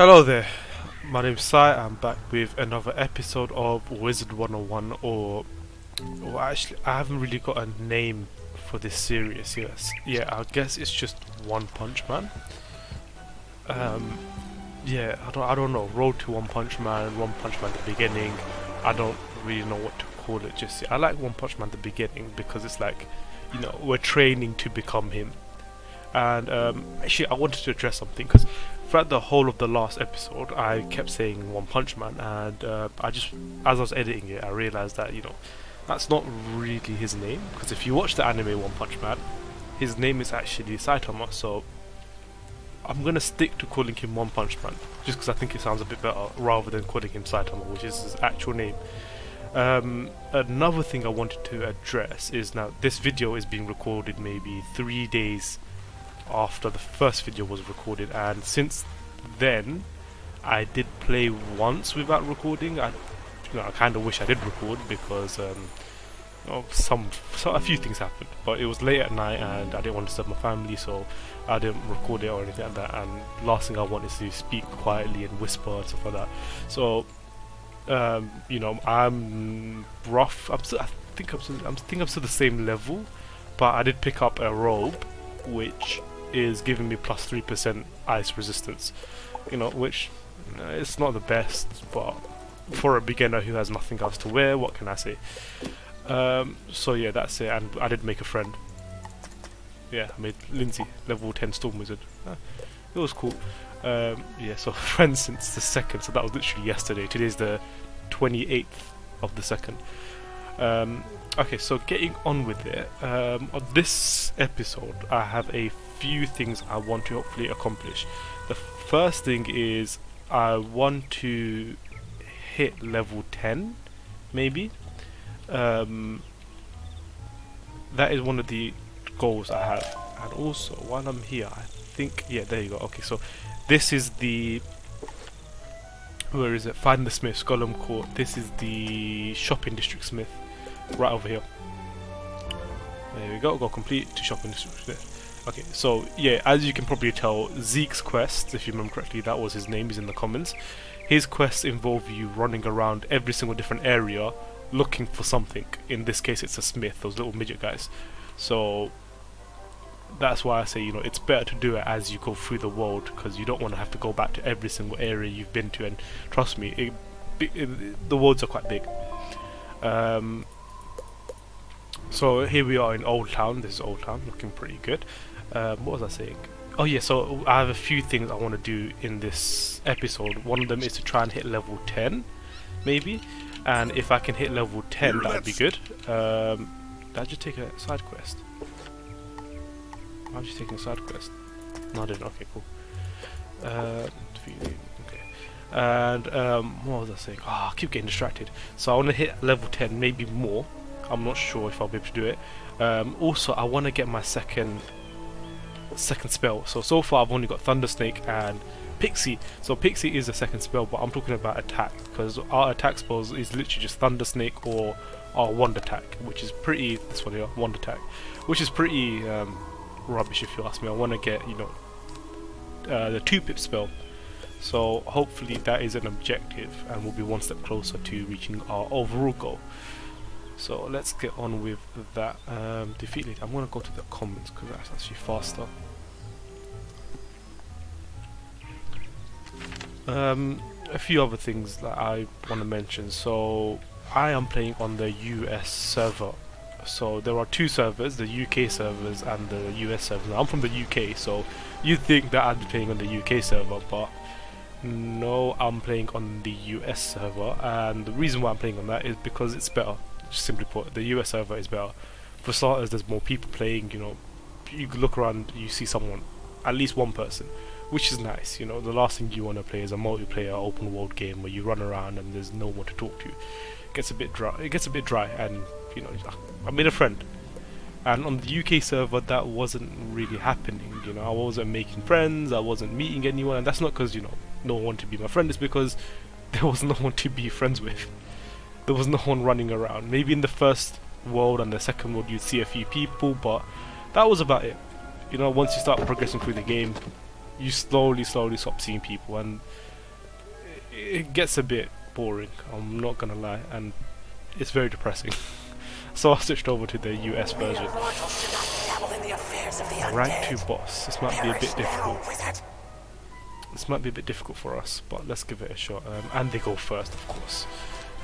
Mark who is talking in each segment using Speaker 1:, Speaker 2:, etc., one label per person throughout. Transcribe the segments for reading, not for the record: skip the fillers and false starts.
Speaker 1: Hello there, my name's Sai. I'm back with another episode of Wizard 101, or actually I haven't really got a name for this series. Yeah, I guess it's just One Punch Man. Yeah, I don't know. Road to One Punch Man, One Punch Man the beginning. I don't really know what to call it just yet. I like One Punch Man the beginning because it's like, we're training to become him. And actually, I wanted to address something because throughout the whole of the last episode, I kept saying One Punch Man, and as I was editing it, I realized that that's not really his name. Because if you watch the anime One Punch Man, his name is actually Saitama. So I'm gonna stick to calling him One Punch Man, just because I think it sounds a bit better rather than calling him Saitama, which is his actual name. Another thing I wanted to address is, now this video is being recorded maybe 3 days after the first video was recorded, and since then I did play once without recording. I kind of wish I did record because a few things happened, but it was late at night and I didn't want to disturb my family, so I didn't record it or anything like that. And last thing I want is to speak quietly and whisper and stuff like that. So I'm rough. I think I'm still the same level, but I did pick up a robe which is giving me plus 3% ice resistance, which it's not the best, but for a beginner who has nothing else to wear, what can I say? So yeah, that's it. And I did make a friend. Yeah, I made Lindsay, level 10 Storm Wizard. It was cool. Yeah, so friends since the 2nd, so that was literally yesterday. Today's the 28th of the 2nd. Okay, so getting on with it, on this episode I have a few things I want to hopefully accomplish. The first thing is I want to hit level 10, maybe. That is one of the goals I have. And also, while I'm here, I think, yeah, there you go. Okay, so this is the, where is it? Find the Smith, Gollum Court. This is the shopping district Smith, right over here. There we go, complete to shopping district Smith. Okay, so yeah, as you can probably tell, Zeke's quest, if you remember correctly, that was his name, he's in the comments. His quests involve you running around every single different area looking for something. In this case it's a smith, those little midget guys. So that's why I say, it's better to do it as you go through the world, because you don't want to have to go back to every single area you've been to, and trust me, the worlds are quite big. So here we are in Old Town. This is Old Town, looking pretty good. What was I saying? Oh yeah, so I have a few things I want to do in this episode. One of them is to try and hit level 10, maybe. And if I can hit level 10, that would be good. Did I just take a side quest? I'm just taking a side quest. No, I didn't. Okay, cool. Okay. And what was I saying? Oh, I keep getting distracted. So I want to hit level 10, maybe more. I'm not sure if I'll be able to do it. Also, I want to get my second spell. So far I've only got Thunder Snake and Pixie. So Pixie is a second spell, but I'm talking about attack, because our attack spells is literally just Thunder Snake or our Wand Attack, which is pretty, this one here, Wand Attack, which is pretty rubbish if you ask me. I want to get, the 2-pip spell. So hopefully that is an objective and we'll be one step closer to reaching our overall goal. So let's get on with that. Defeat lead. I'm going to go to the comments because that's actually faster. A few other things that I want to mention. So I am playing on the US server. So there are two servers, the UK servers and the US server. I'm from the UK, so you'd think that I'd be playing on the UK server, but no, I'm playing on the US server. And the reason why I'm playing on that is because it's better. Just simply put, the US server is better. For starters, there's more people playing. You look around, you see someone, at least one person, which is nice. The last thing you want to play is a multiplayer open world game where you run around and there's no one to talk to. It gets a bit dry, and I made a friend. And on the UK server, that wasn't really happening. I wasn't making friends, I wasn't meeting anyone, and that's not because no one wanted to be my friend. It's because there was no one to be friends with. There was no one running around. Maybe in the first world and the second world you'd see a few people, but that was about it. Once you start progressing through the game, you slowly stop seeing people, and it gets a bit boring, I'm not gonna lie, and it's very depressing. So I switched over to the US version. Rank 2 boss. This might be a bit difficult. This might be a bit difficult for us, but let's give it a shot. And they go first, of course.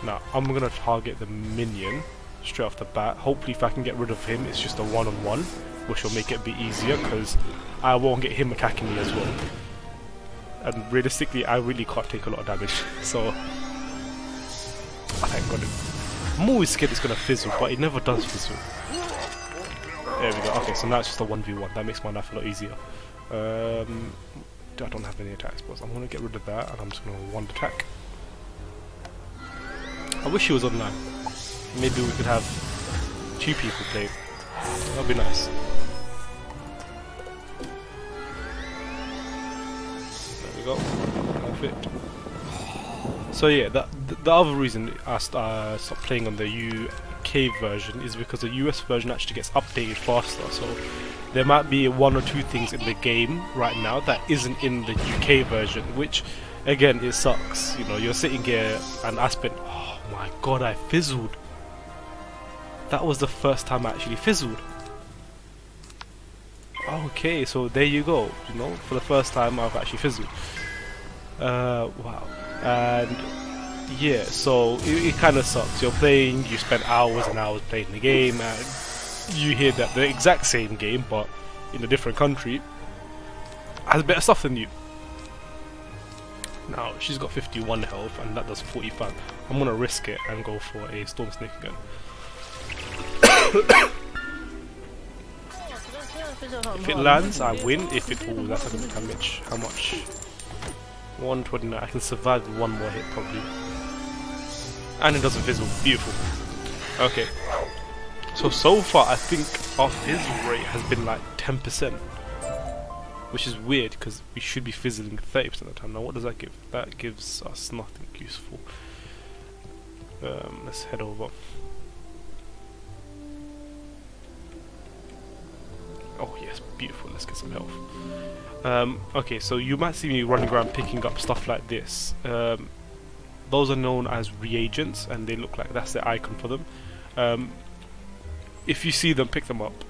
Speaker 1: Now, I'm gonna target the minion straight off the bat. Hopefully, if I can get rid of him, it's just a one-on-one, which will make it a bit easier, because I won't get him attacking me as well. And realistically, I really can't take a lot of damage, so I got it. I'm always scared it's gonna fizzle, but it never does fizzle. There we go. Okay, so now it's just a 1v1. That makes my life a lot easier. I don't have any attack spells. I'm gonna get rid of that, and I'm just gonna one attack. I wish he was online. Maybe we could have 2 people play. That'd be nice. There we go. Perfect. So yeah, the other reason I stopped playing on the UK version is because the US version actually gets updated faster. So there might be 1 or 2 things in the game right now that isn't in the UK version, which again, it sucks. You know, you're sitting here and I spent, oh my god, I fizzled. That was the first time I actually fizzled. Okay, so there you go. You know, for the first time I've actually fizzled. Wow. And yeah, so it kind of sucks. You're playing, you spend hours and hours playing the game, and you hear that the exact same game, but in a different country, has better stuff than you. Now, she's got 51 health, and that does 45. I'm gonna risk it and go for a Storm Snake again. If it lands, I win. If it falls, that's gonna damage. How much? 129. I can survive with 1 more hit probably. And it doesn't fizzle. Beautiful. Okay. So far I think our fizzle rate has been like 10%. Which is weird because we should be fizzling 30% of the time. Now what does that give? That gives us nothing useful. Let's head over. Oh yes, beautiful. Let's get some health. Okay, so you might see me running around picking up stuff like this. Those are known as reagents, and they look like that's the icon for them. If you see them, pick them up.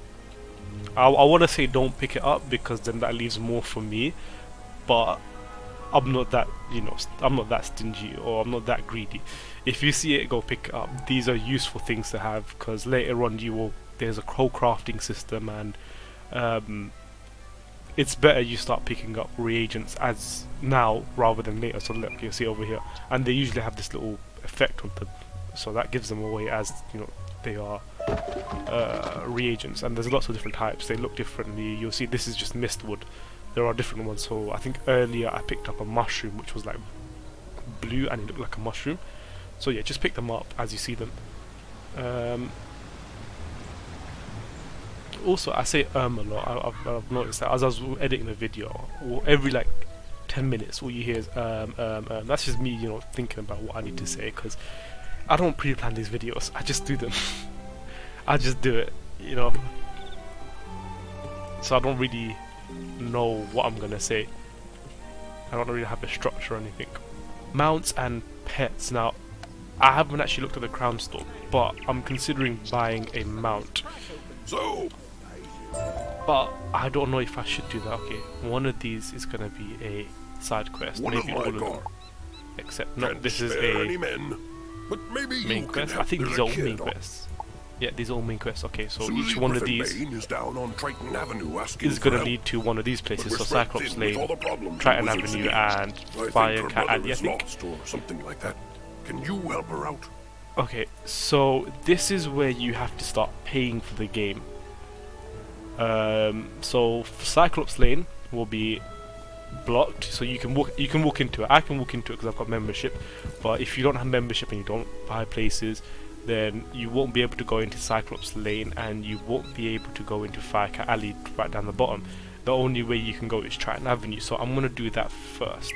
Speaker 1: I want to say don't pick it up because then that leaves more for me, but I'm not that, you know, I'm not that stingy or I'm not that greedy. If you see it, go pick it up. These are useful things to have because later on there's a whole crafting system, and it's better you start picking up reagents as now rather than later. So look, you see over here, and they usually have this little effect on them, so that gives them away as, you know, they are reagents. And there's lots of different types. They look differently. You'll see this is just mistwood. There are different ones. So I think earlier I picked up a mushroom which was like blue and it looked like a mushroom. So yeah, just pick them up as you see them. Also, I say a lot. I've noticed that as I was editing the video, every like 10 minutes all you hear is that's just me, you know, thinking about what I need to say, because I don't pre-plan these videos, I just do them. I just do it, you know, so I don't really know what I'm gonna say. I don't really have a structure or anything. Mounts and pets. Now, I haven't actually looked at the crown store, but I'm considering buying a mount. But I don't know if I should do that. Okay, one of these is gonna be a side quest. Maybe all of them. Except no, this is a main quest. I think these are all main quests. Yeah, these are all main quests. Okay, so each one of these is gonna lead to one of these places. So Cyclops Lane, Triton Avenue, and Fire Cat Alley, I think.
Speaker 2: Something like that. Can you help her out?
Speaker 1: Okay, so this is where you have to start paying for the game. So Cyclops Lane will be blocked, so you can walk into it. I can walk into it because I've got membership, but if you don't have membership and you don't buy places, then you won't be able to go into Cyclops Lane, and you won't be able to go into Fire Cat Alley right down the bottom. The only way you can go is Triton Avenue, so I'm gonna do that first.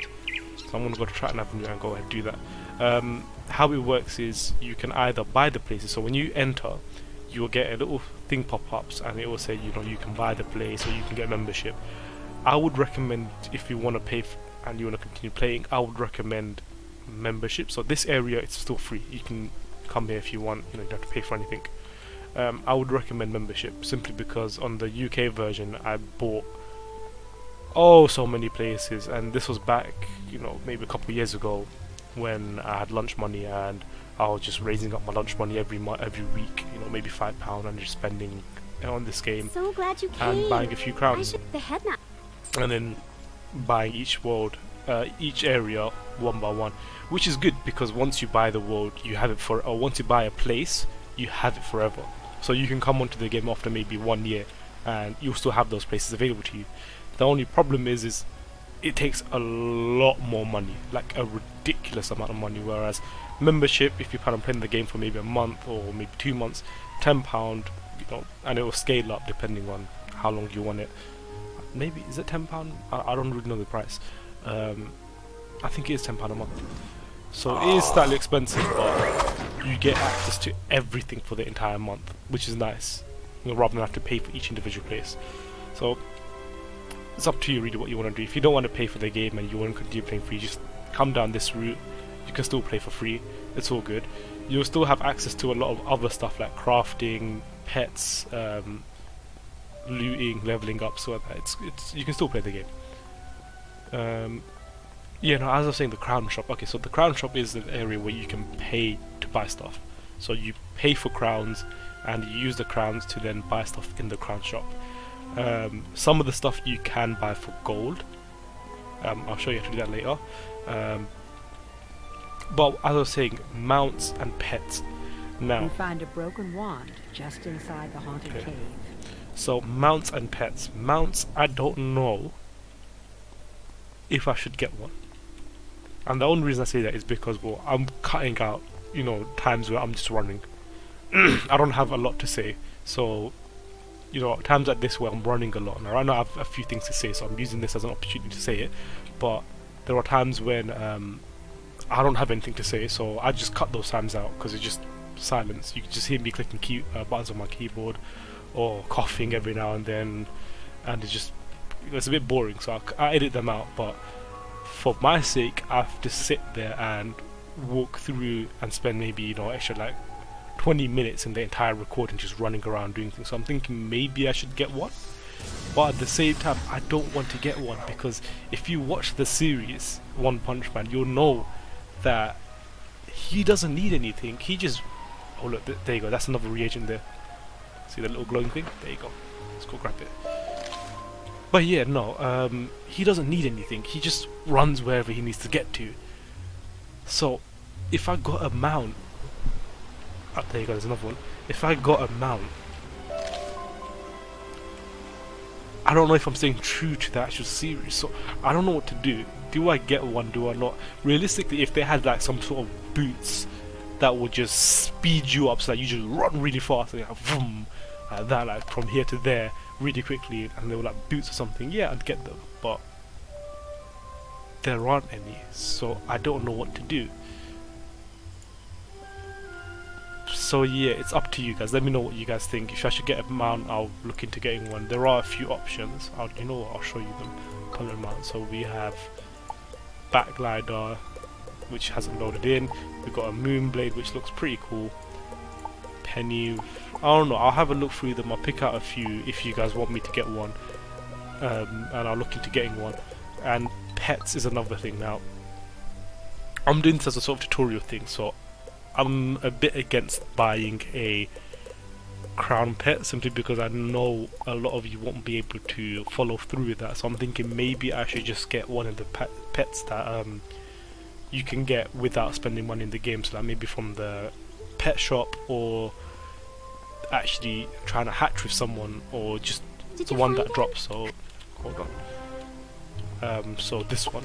Speaker 1: So I'm gonna go to Triton Avenue and go ahead and do that. How it works is you can either buy the places, so when you enter you will get a little thing pop-ups and it will say, you know, you can buy the place or you can get membership. I would recommend, if you want to pay and you want to continue playing, I would recommend membership. So this area, it's still free. You can come here if you want. You know, you don't have to pay for anything. I would recommend membership simply because on the UK version I bought so many places, and this was back, you know, maybe a couple of years ago when I had lunch money and I was just raising up my lunch money every week, you know, maybe £5, and just spending on this game.
Speaker 3: So glad you came.
Speaker 1: And buying a few crowns,
Speaker 3: The head nut.
Speaker 1: and then buying each world, each area one by one, which is good because once you buy the world, you have it or once you buy a place, you have it forever. So you can come onto the game after maybe 1 year, and you'll still have those places available to you. The only problem is it takes a lot more money, like a ridiculous amount of money. Whereas membership, if you plan on playing the game for maybe a month or maybe 2 months, £10, you know, and it will scale up depending on how long you want it. Maybe is it £10? I don't really know the price. I think it is £10 a month. So it is slightly expensive, but you get access to everything for the entire month, which is nice, you know, rather than have to pay for each individual place. So it's up to you really what you want to do. If you don't want to pay for the game and you want to continue playing free, just come down this route. You can still play for free. It's all good. You'll still have access to a lot of other stuff like crafting, pets, looting, leveling up. So it's you can still play the game. Yeah, no, as I was saying, the crown shop. Okay, so the crown shop is an area where you can pay to buy stuff. So you pay for crowns, and you use the crowns to then buy stuff in the crown shop. Some of the stuff you can buy for gold. I'll show you how to do that later. But as I was saying, mounts and pets. Now,
Speaker 4: You find a broken wand just inside the haunted cave.
Speaker 1: so mounts and pets. Mounts, I don't know if I should get one. And the only reason I say that is because, well, I'm cutting out, you know, times where I'm just running. I don't have a lot to say, so, you know, times like this where I'm running a lot. Now, right now I have a few things to say, so I'm using this as an opportunity to say it. But there are times when I don't have anything to say, so I just cut those times out because it's just silence. You can just hear me clicking buttons on my keyboard or coughing every now and then, and it's a bit boring, so I edit them out. But for my sake, I have to sit there and walk through and spend maybe, you know, extra like 20 minutes in the entire recording just running around doing things. So I'm thinking maybe I should get one, but at the same time I don't want to get one because if you watch the series One Punch Man, you'll know that he doesn't need anything. He just, oh look, there you go, that's another reagent there. See the little glowing thing? There you go. Let's go grab it. But yeah, no, he doesn't need anything. He just runs wherever he needs to get to. So if I got a mount, oh, there you go, there's another one. If I got a mount, I don't know if I'm staying true to the actual series, so I don't know what to do. Do I get one? Do I not? Realistically, if they had like some sort of boots that would just speed you up so that you just run really fast, and, like, vroom, that like from here to there really quickly, and they were like boots or something, yeah, I'd get them. But there aren't any, so I don't know what to do. So yeah, it's up to you guys. Let me know what you guys think. If I should get a mount, I'll look into getting one. There are a few options. You know what, I'll show you them. Color mount. So we have Backglider, which hasn't loaded in. We've got a Moonblade, which looks pretty cool. Penny, I don't know, I'll have a look through them. I'll pick out a few if you guys want me to get one, and I'll look into getting one. And pets is another thing. Now, I'm doing this as a sort of tutorial thing, so I'm a bit against buying a crown pet simply because I know a lot of you won't be able to follow through with that. So I'm thinking maybe I should just get one of the pets that you can get without spending money in the game, so that maybe from the pet shop, or actually trying to hatch with someone, or just the one that drops. So hold on. So this one.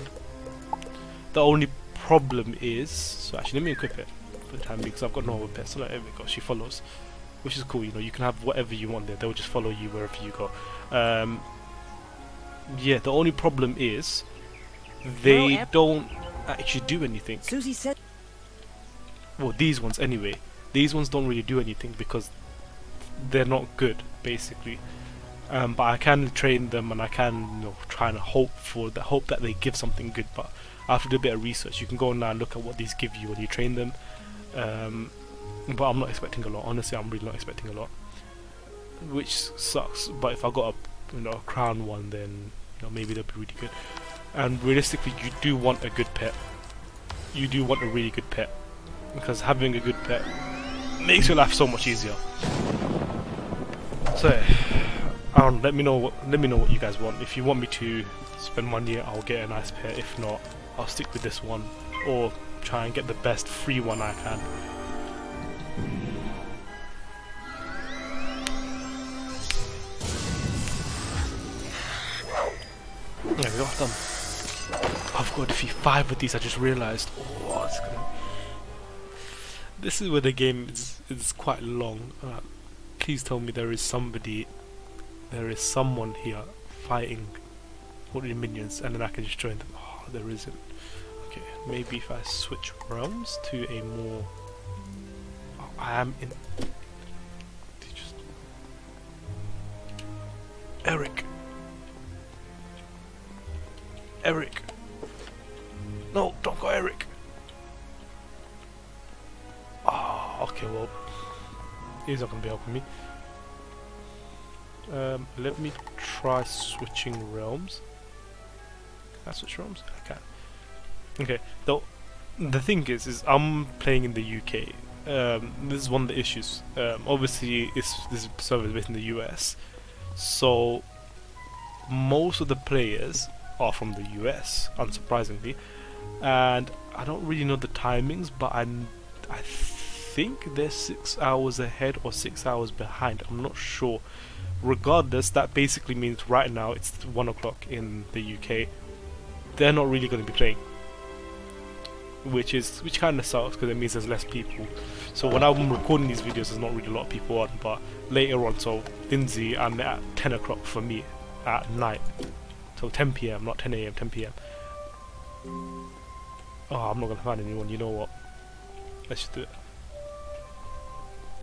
Speaker 1: The only problem is, so actually let me equip it for the time being because I've got no other pets. So like, there we go, she follows, which is cool. You know, you can have whatever you want there. They'll just follow you wherever you go. Yeah, the only problem is they don't actually do anything.
Speaker 4: Susie said.
Speaker 1: Well, these ones anyway. These ones don't really do anything because they're not good, basically. But I can train them, and I can, you know, try and hope that they give something good. But I have to do a bit of research. You can go now and look at what these give you when you train them. But I'm not expecting a lot. Honestly, I'm really not expecting a lot, which sucks. But if I got a, you know, a crown one, then, you know, maybe that'd be really good. And realistically, you do want a good pet. You do want a really good pet, because having a good pet makes your life so much easier. So, let me know what you guys want. If you want me to spend money, I'll get a nice pet. If not, I'll stick with this one, or try and get the best free one I can. There we go, done. I've got to defeat 5 of these, I just realised. Oh, this is where the game is quite long. Please tell me there is someone here fighting all the minions, and then I can just join them. Oh, there isn't. Okay, maybe if I switch realms to a more... Oh, I am in... Eric! No, don't go Eric! Oh, okay, well... He's not going to be helping me. Let me try switching realms. Can I switch realms? I can. Okay, though the thing is I'm playing in the UK. This is one of the issues. Obviously, this server is based in the US, so most of the players are from the US, unsurprisingly, and I don't really know the timings, but I think they're 6 hours ahead or 6 hours behind. I'm not sure. Regardless, that basically means right now it's 1 o'clock in the UK. They're not really going to be playing, which kind of sucks, because it means there's less people. So when I'm recording these videos, there's not really a lot of people on, but later on, so Lindsay, I'm at 10 o'clock for me at night. So 10 PM, not 10 AM, 10 PM. Oh, I'm not going to find anyone, you know what? Let's just do it.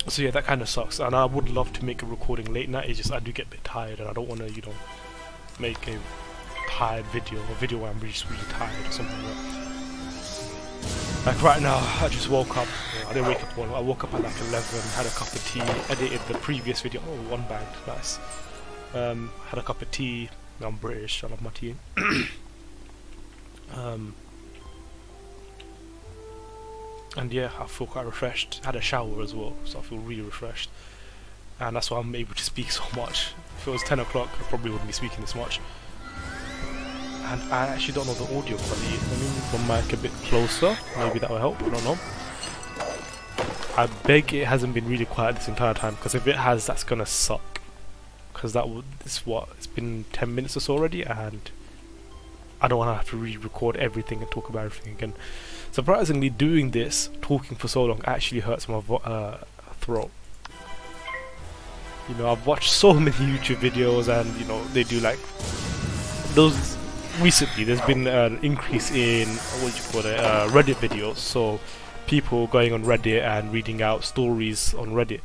Speaker 1: So yeah, that kind of sucks, and I would love to make a recording late night. It's just I do get a bit tired, and I don't want to, you know, make a tired video, a video where I'm just really tired or something like that. Like right now, I just woke up. I didn't wake up I woke up at like 11, had a cup of tea, edited the previous video. Oh, 1 bag, nice. Had a cup of tea. I'm British, I love my tea. And yeah, I feel quite refreshed. Had a shower as well, so I feel really refreshed. And that's why I'm able to speak so much. If it was 10 o'clock, I probably wouldn't be speaking this much. And I actually don't know the audio quality. Let me move my mic a bit closer. Maybe that will help, I don't know. I beg it hasn't been really quiet this entire time, because if it has, that's gonna suck. Because it's been 10 minutes or so already, and I don't want to have to re-record everything and talk about everything again. Surprisingly, doing this, talking for so long, actually hurts my throat. You know, I've watched so many YouTube videos, and you know, they do like those. Recently, there's been an increase in Reddit videos. So people going on Reddit and reading out stories on Reddit,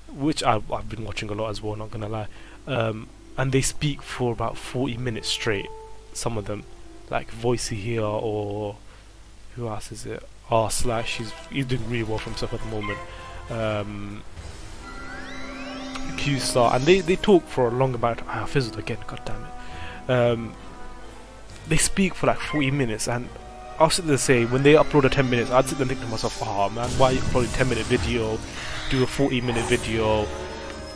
Speaker 1: which I've been watching a lot as well. Not gonna lie, and they speak for about 40 minutes straight. Some of them, like Voicey here, or who else is it? R/Slash, he's doing really well for himself at the moment. Q-Star, and they talk for a long amount of time. I fizzled again, god damn it. They speak for like 40 minutes, and I'll sit there and say, when they upload a 10 minutes, I'd sit there and think to myself, oh man, why are you uploading a 10-minute video, do a 40-minute video,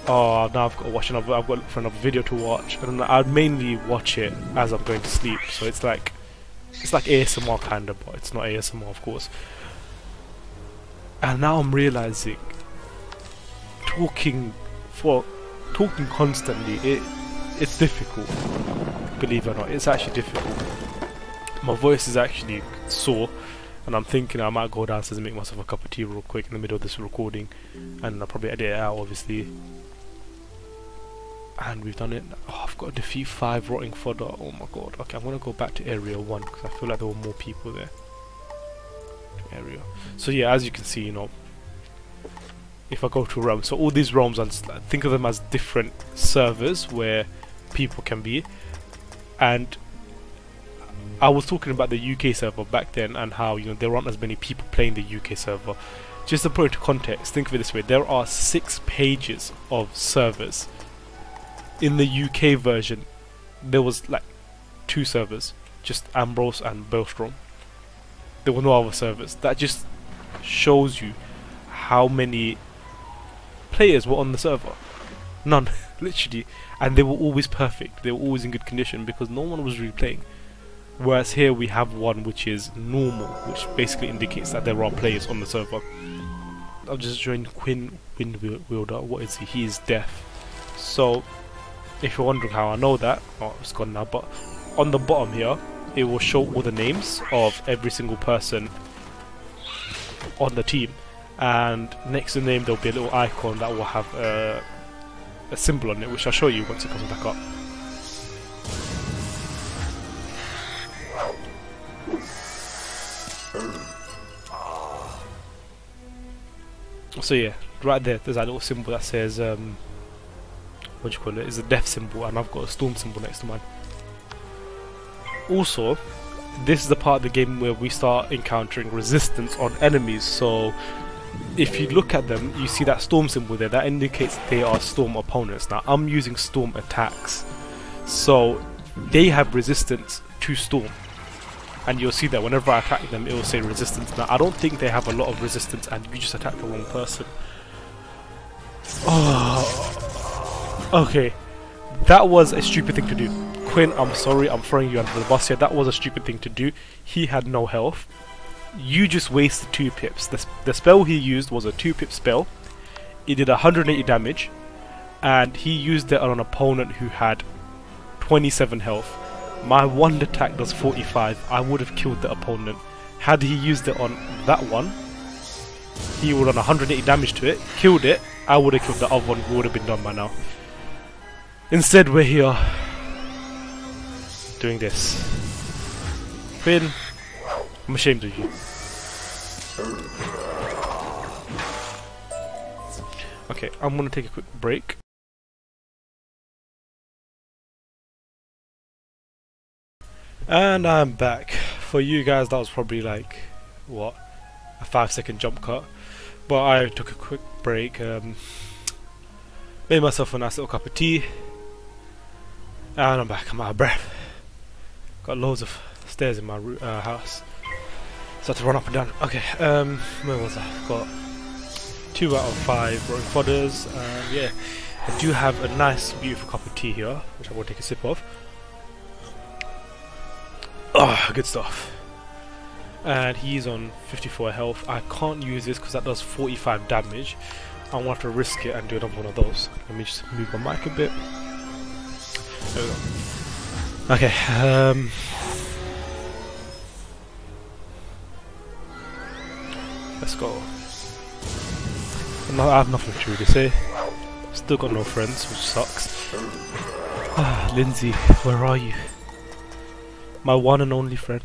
Speaker 1: oh, now I've got to watch another, I've got to look for another video to watch, and I'd mainly watch it as I'm going to sleep, so it's like ASMR kind of, but it's not ASMR, of course. And now I'm realizing, talking constantly, it's difficult. Believe it or not, it's actually difficult. My voice is actually sore, and I'm thinking I might go downstairs and make myself a cup of tea real quick in the middle of this recording, and I'll probably edit it out, obviously. And we've done it. Oh, I've got to defeat 5 rotting fodder. Oh my god. Okay, I'm gonna go back to area 1 because I feel like there were more people there. Area. So yeah, as you can see, you know, if I go to realms, so all these realms, and think of them as different servers where people can be. And I was talking about the UK server back then and how, you know, there aren't as many people playing the UK server. Just to put it into context, think of it this way: there are 6 pages of servers. In the UK version, there was like 2 servers, just Ambrose and Bellstrom. There were no other servers. That just shows you how many players were on the server. None, literally. And they were always perfect. They were always in good condition because no one was really playing. Whereas here we have one which is normal, which basically indicates that there are players on the server. I've just joined Quinn Windwielder. What is he? He is deaf. So, if you're wondering how I know that, oh, it's gone now, but on the bottom here, it will show all the names of every single person on the team. And next to the name, there'll be a little icon that will have a symbol on it, which I'll show you once it comes back up. So yeah, right there, there's that little symbol that says, what do you call it? It's a death symbol, and I've got a storm symbol next to mine. Also, this is the part of the game where we start encountering resistance on enemies. So if you look at them, you see that storm symbol there, that indicates they are storm opponents. Now I'm using storm attacks, so they have resistance to storm, and you'll see that whenever I attack them it will say resistance. Now I don't think they have a lot of resistance, and you just attack the wrong person. Oh, okay, that was a stupid thing to do. Quinn, I'm sorry, I'm throwing you under the bus here. That was a stupid thing to do. He had no health. You just wasted 2 pips. The spell he used was a 2-pip spell. It did 180 damage, and he used it on an opponent who had 27 health. My wand attack does 45. I would have killed the opponent. Had he used it on that one, he would have done 180 damage to it, killed it. I would have killed the other one, who would have been done by now. Instead, we're here doing this. Quinn, I'm ashamed of you. Okay, I'm gonna take a quick break. And I'm back. For you guys, that was probably like, what, a 5-second jump cut. But I took a quick break, made myself a nice little cup of tea, and I'm back. I'm out of breath. Got loads of stairs in my house, so I had to run up and down. Okay, where was I? Got 2 out of 5 rolling fodders. Yeah, I do have a nice, beautiful cup of tea here, which I'm going to take a sip of. Oh, good stuff. And he's on 54 health. I can't use this because that does 45 damage. I'm going to have to risk it and do another one of those. Let me just move my mic a bit. There we go. Okay, let's go. No, I have nothing to really say. Still got no friends, which sucks. Ah, Lindsay, where are you? My one and only friend.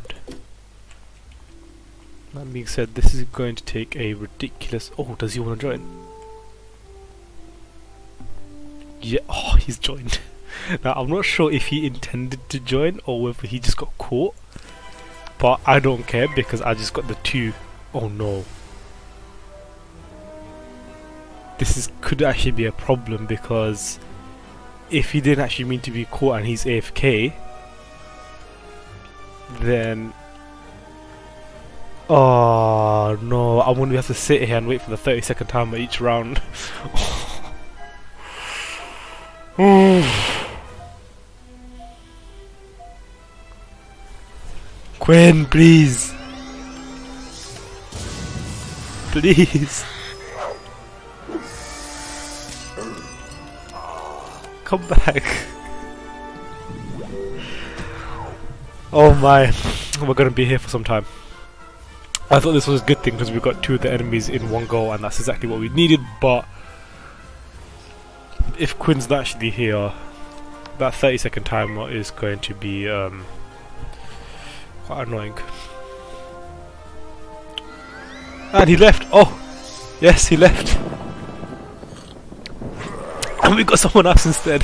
Speaker 1: That being said, this is going to take a ridiculous... Oh, does he want to join? Yeah, oh, he's joined. Now, I'm not sure if he intended to join or whether he just got caught. But I don't care because I just got the 2. Oh no. This could actually be a problem because if he didn't actually mean to be caught and he's AFK, then... Oh no, I'm going to have to sit here and wait for the 30-second timer each round. Quinn, please. Please. Come back. Oh my, we're going to be here for some time. I thought this was a good thing because we got 2 of the enemies in one go, and that's exactly what we needed, but if Quinn's not actually here, that 30-second timer is going to be quite annoying. And he left! Oh! Yes, he left! And we got someone else instead.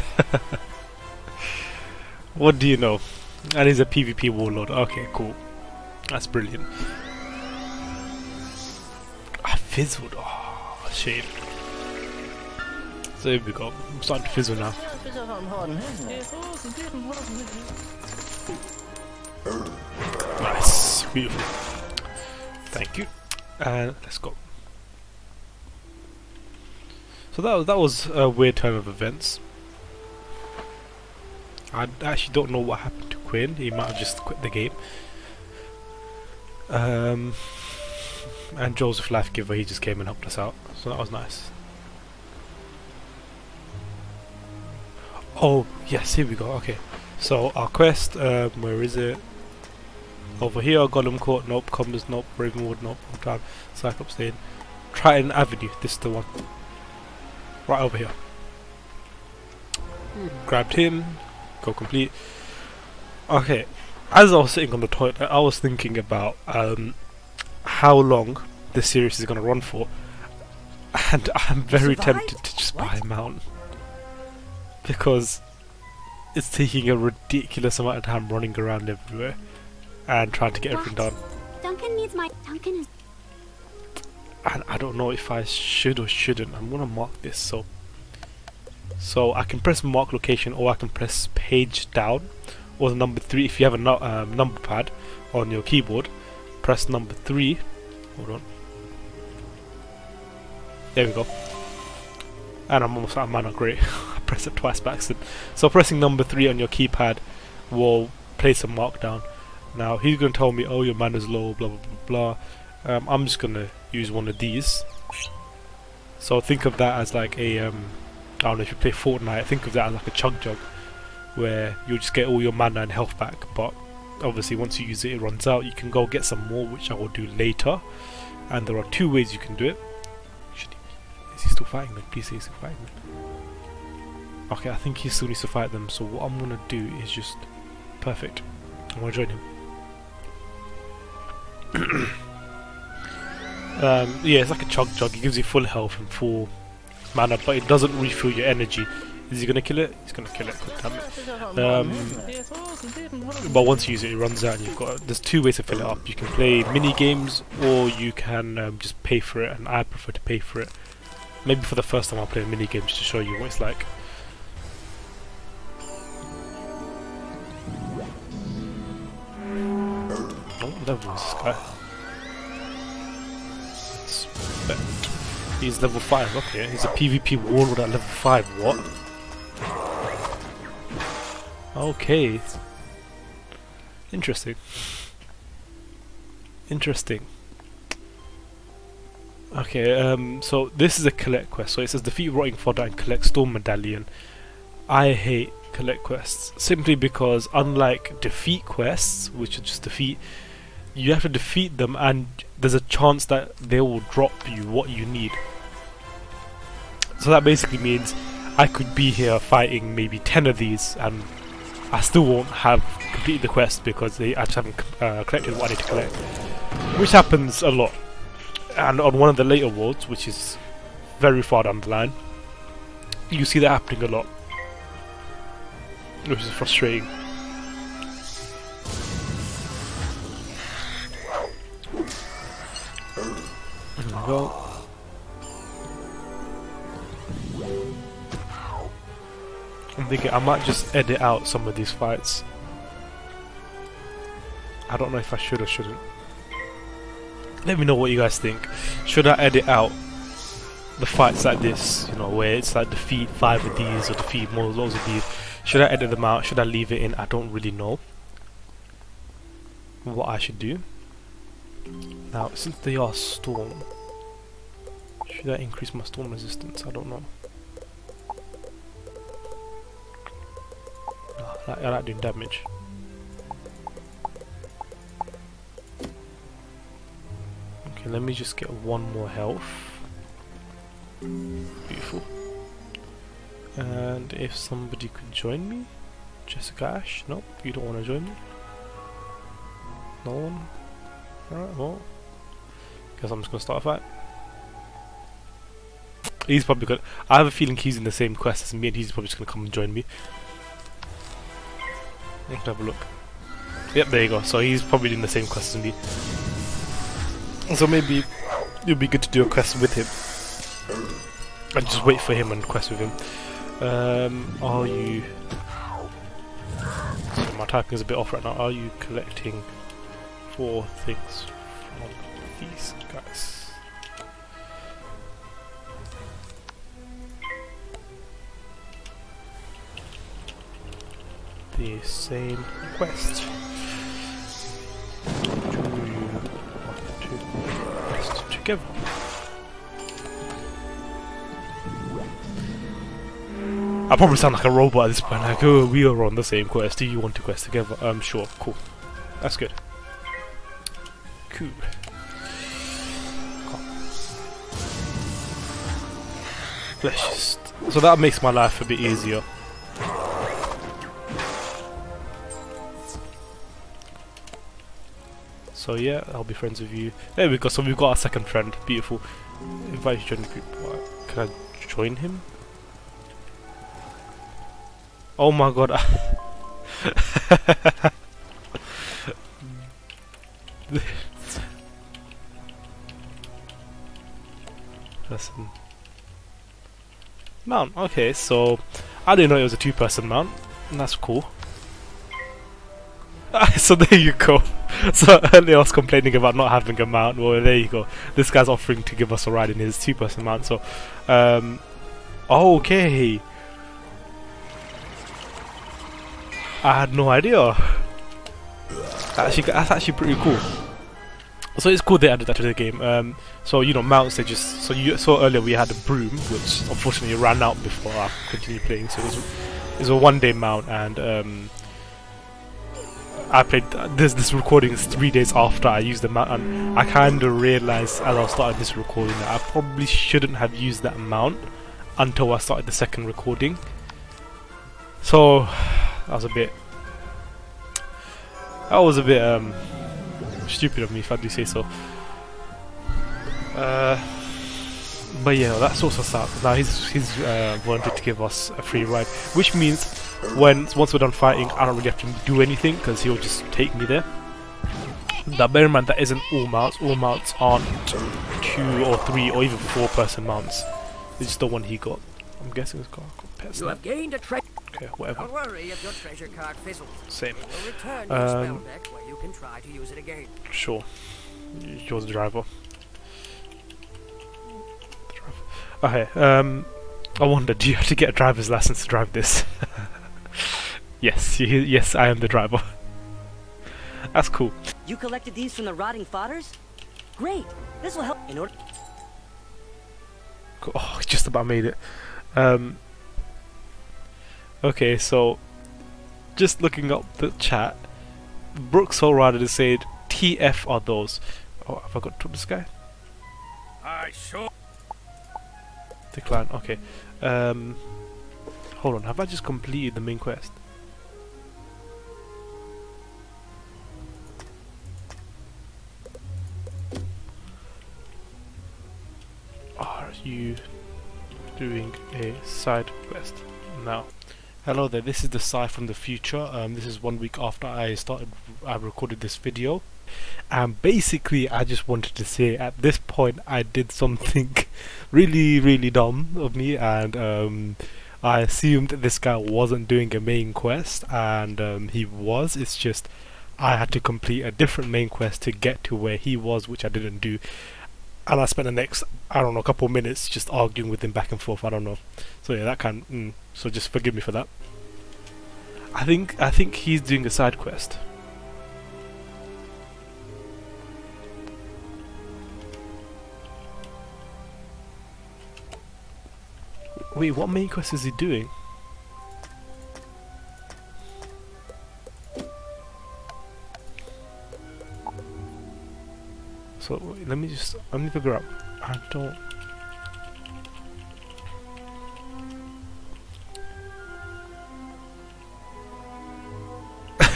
Speaker 1: What do you know? And he's a PvP warlord. Okay, cool. That's brilliant. I fizzled. Oh, shame. So here we go. I'm starting to fizzle now. Nice. Beautiful. Thank you. And let's go. So that was a weird turn of events. I actually don't know what happened to Quinn. He might have just quit the game. And Joseph Lifegiver, he just came and helped us out. So that was nice. Oh yes, here we go. Okay, so our quest. Where is it? Over here. Gollum Court. Nope. Commons. Nope. Ravenwood. Nope. Time. Cyclops Lane. Triton Avenue. This is the one. Right over here. Grabbed him. Go complete. Okay. As I was sitting on the toilet, I was thinking about how long this series is going to run for, and I'm very tempted to just buy a mount. Because it's taking a ridiculous amount of time running around everywhere and trying to get everything done.
Speaker 3: Duncan needs my... Duncan is...
Speaker 1: And I don't know if I should or shouldn't. I'm gonna mark this so I can press mark location, or I can press page down, or the number 3 if you have a number pad on your keyboard. Press number 3. Hold on. There we go. And I'm almost out of mana. Great. I pressed it twice by accident. So pressing number 3 on your keypad will place a mark down. Now he's going to tell me, oh, your mana's low, blah blah blah blah. I'm just going to use one of these. So think of that as like a I don't know if you play Fortnite, think of that as like a chug jug, where you'll just get all your mana and health back. But obviously once you use it, it runs out. You can go get some more, which I will do later. And there are 2 ways you can do it. Is he still fighting them? Please say he's still fighting them. Okay, I think he still needs to fight them, so what I'm going to do is just... Perfect. I'm going to join him. Yeah, it's like a chug jug. It gives you full health and full mana, but it doesn't refill your energy. Is he going to kill it? He's going to kill it. God damn it. But once you use it, it runs out, and you've got... There's 2 ways to fill it up. You can play mini games, or you can just pay for it, and I prefer to pay for it. Maybe for the first time I'll play a mini game just to show you what it's like. What level is this guy? He's level 5, okay. He's a PvP warlord at level 5, what? Okay. Interesting. Interesting. Okay, so this is a collect quest. So it says defeat rotting fodder and collect storm medallion. I hate collect quests simply because, unlike defeat quests, which are just defeat, you have to defeat them and there's a chance that they will drop you what you need. So that basically means I could be here fighting maybe 10 of these and I still won't have completed the quest because they actually haven't collected what I need to collect, which happens a lot. And on one of the later worlds, which is very far down the line, you see that happening a lot, which is frustrating. There we go. I'm thinking I might just edit out some of these fights. I don't know if I should or shouldn't. Let me know what you guys think. Should I edit out the fights like this, you know, where it's like defeat 5 of these or defeat more loads of these? Should I edit them out? Should I leave it in? I don't really know what I should do. Now, since they are storm, should I increase my storm resistance? I don't know. I like doing damage. Okay, let me just get 1 more health. Beautiful. And if somebody could join me? Jessica Ash? Nope, you don't want to join me. No one? Alright, well, guess I'm just gonna start a fight. He's probably good. I have a feeling he's in the same quest as me, and he's probably just gonna come and join me. Let's have a look. Yep, there you go. So he's probably doing the same quest as me. So maybe it would be good to do a quest with him. And just wait for him and quest with him. Are you... So my typing is a bit off right now. Are you collecting 4 things from these guys? The same quest. Do you want to quest together? I probably sound like a robot at this point, like, oh, we are on the same quest, do you want to quest together? Sure, cool. That's good. Cool. Let's just... So that makes my life a bit easier. So yeah, I'll be friends with you. There we go, so we've got our second friend. Beautiful. Invite you to join the group. Can I join him? Oh my god. Person. Mount, okay, so I didn't know it was a 2-person mount. That's cool. So there you go. So earlier I was complaining about not having a mount. Well, there you go. This guy's offering to give us a ride in his 2-person mount. So, okay. I had no idea. That's actually pretty cool. So it's cool they added that to the game. So you know, mounts, they just... So you saw earlier we had a broom, which unfortunately ran out before I continued playing. So it was a 1-day mount, and I played... This recording is 3 days after I used the mount, and I kind of realised as I started this recording that I probably shouldn't have used that mount until I started the second recording. So that was a bit stupid of me, if I do say so. But yeah, that sorts us out. Now he's wanted to give us a free ride, which means once we're done fighting, I don't really have to do anything because he'll just take me there. Now bear in mind that isn't all mounts. All mounts aren't 2 or 3 or even 4-person mounts. It's just the one he got. I'm guessing it's got pets.
Speaker 5: You have gained a treasure.
Speaker 1: Okay, whatever.
Speaker 5: Don't worry if your treasure card fizzles.
Speaker 1: Same.
Speaker 5: We'll return your spell deck where you can try to use it again.
Speaker 1: Sure. You're the driver. Okay, I wonder, do you have to get a driver's license to drive this? Yes, yes, I am the driver. That's cool.
Speaker 6: You collected these from the rotting fodders? Great! This will help in order...
Speaker 1: Cool. Oh, just about made it. Okay, so just looking up the chat, Brooks Allrider said, TF are those. Oh, have I got to this guy?
Speaker 2: I sure.
Speaker 1: Decline, okay. Hold on, have I just completed the main quest? Are you doing a side quest now? Hello there, this is the Sai from the future. This is 1 week after I recorded this video. And basically I just wanted to say at this point I did something really dumb of me, and I assumed that this guy wasn't doing a main quest, and he was. It's just I had to complete a different main quest to get to where he was, which I didn't do. And I spent the next, I don't know, couple of minutes just arguing with him back and forth. I don't know. So yeah, that kind. So just forgive me for that. I think he's doing a side quest. Wait, what main quest is he doing? So wait, let me figure out. I don't.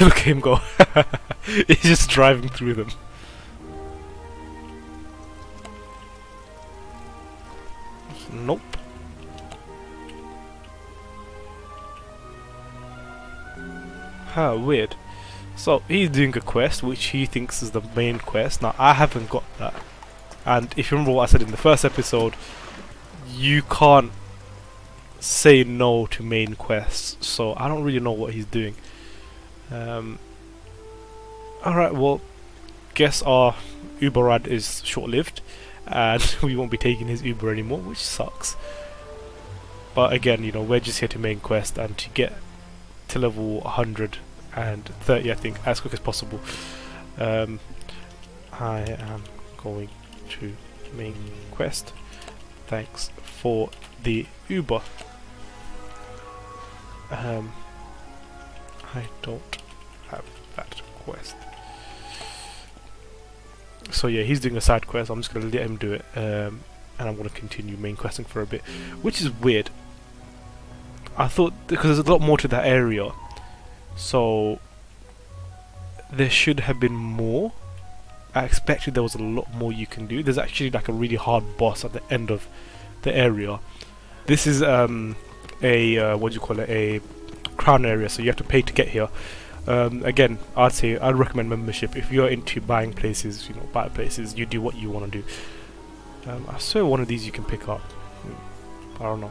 Speaker 1: Look at him go. He's just driving through them. Nope. Weird. So he's doing a quest which he thinks is the main quest. Now I haven't got that, and if you remember what I said in the first episode, you can't say no to main quests, so I don't really know what he's doing. Alright, well, guess our Uber ride is short-lived and we won't be taking his Uber anymore, which sucks. But again, you know, we're just here to main quest and to get to level 130, I think, as quick as possible. I am going to main quest. Thanks for the Uber. I don't have that quest. So yeah, he's doing a side quest. I'm just going to let him do it, and I'm going to continue main questing for a bit, which is weird. I thought, because there's a lot more to that area, so there should have been more. I expected there was a lot more you can do. There's actually like a really hard boss at the end of the area. This is what do you call it, a crown area, so you have to pay to get here. Again, I'd recommend membership if you're into buying places, you know, buy places. You do what you want to do. I swear one of these you can pick up. I don't know.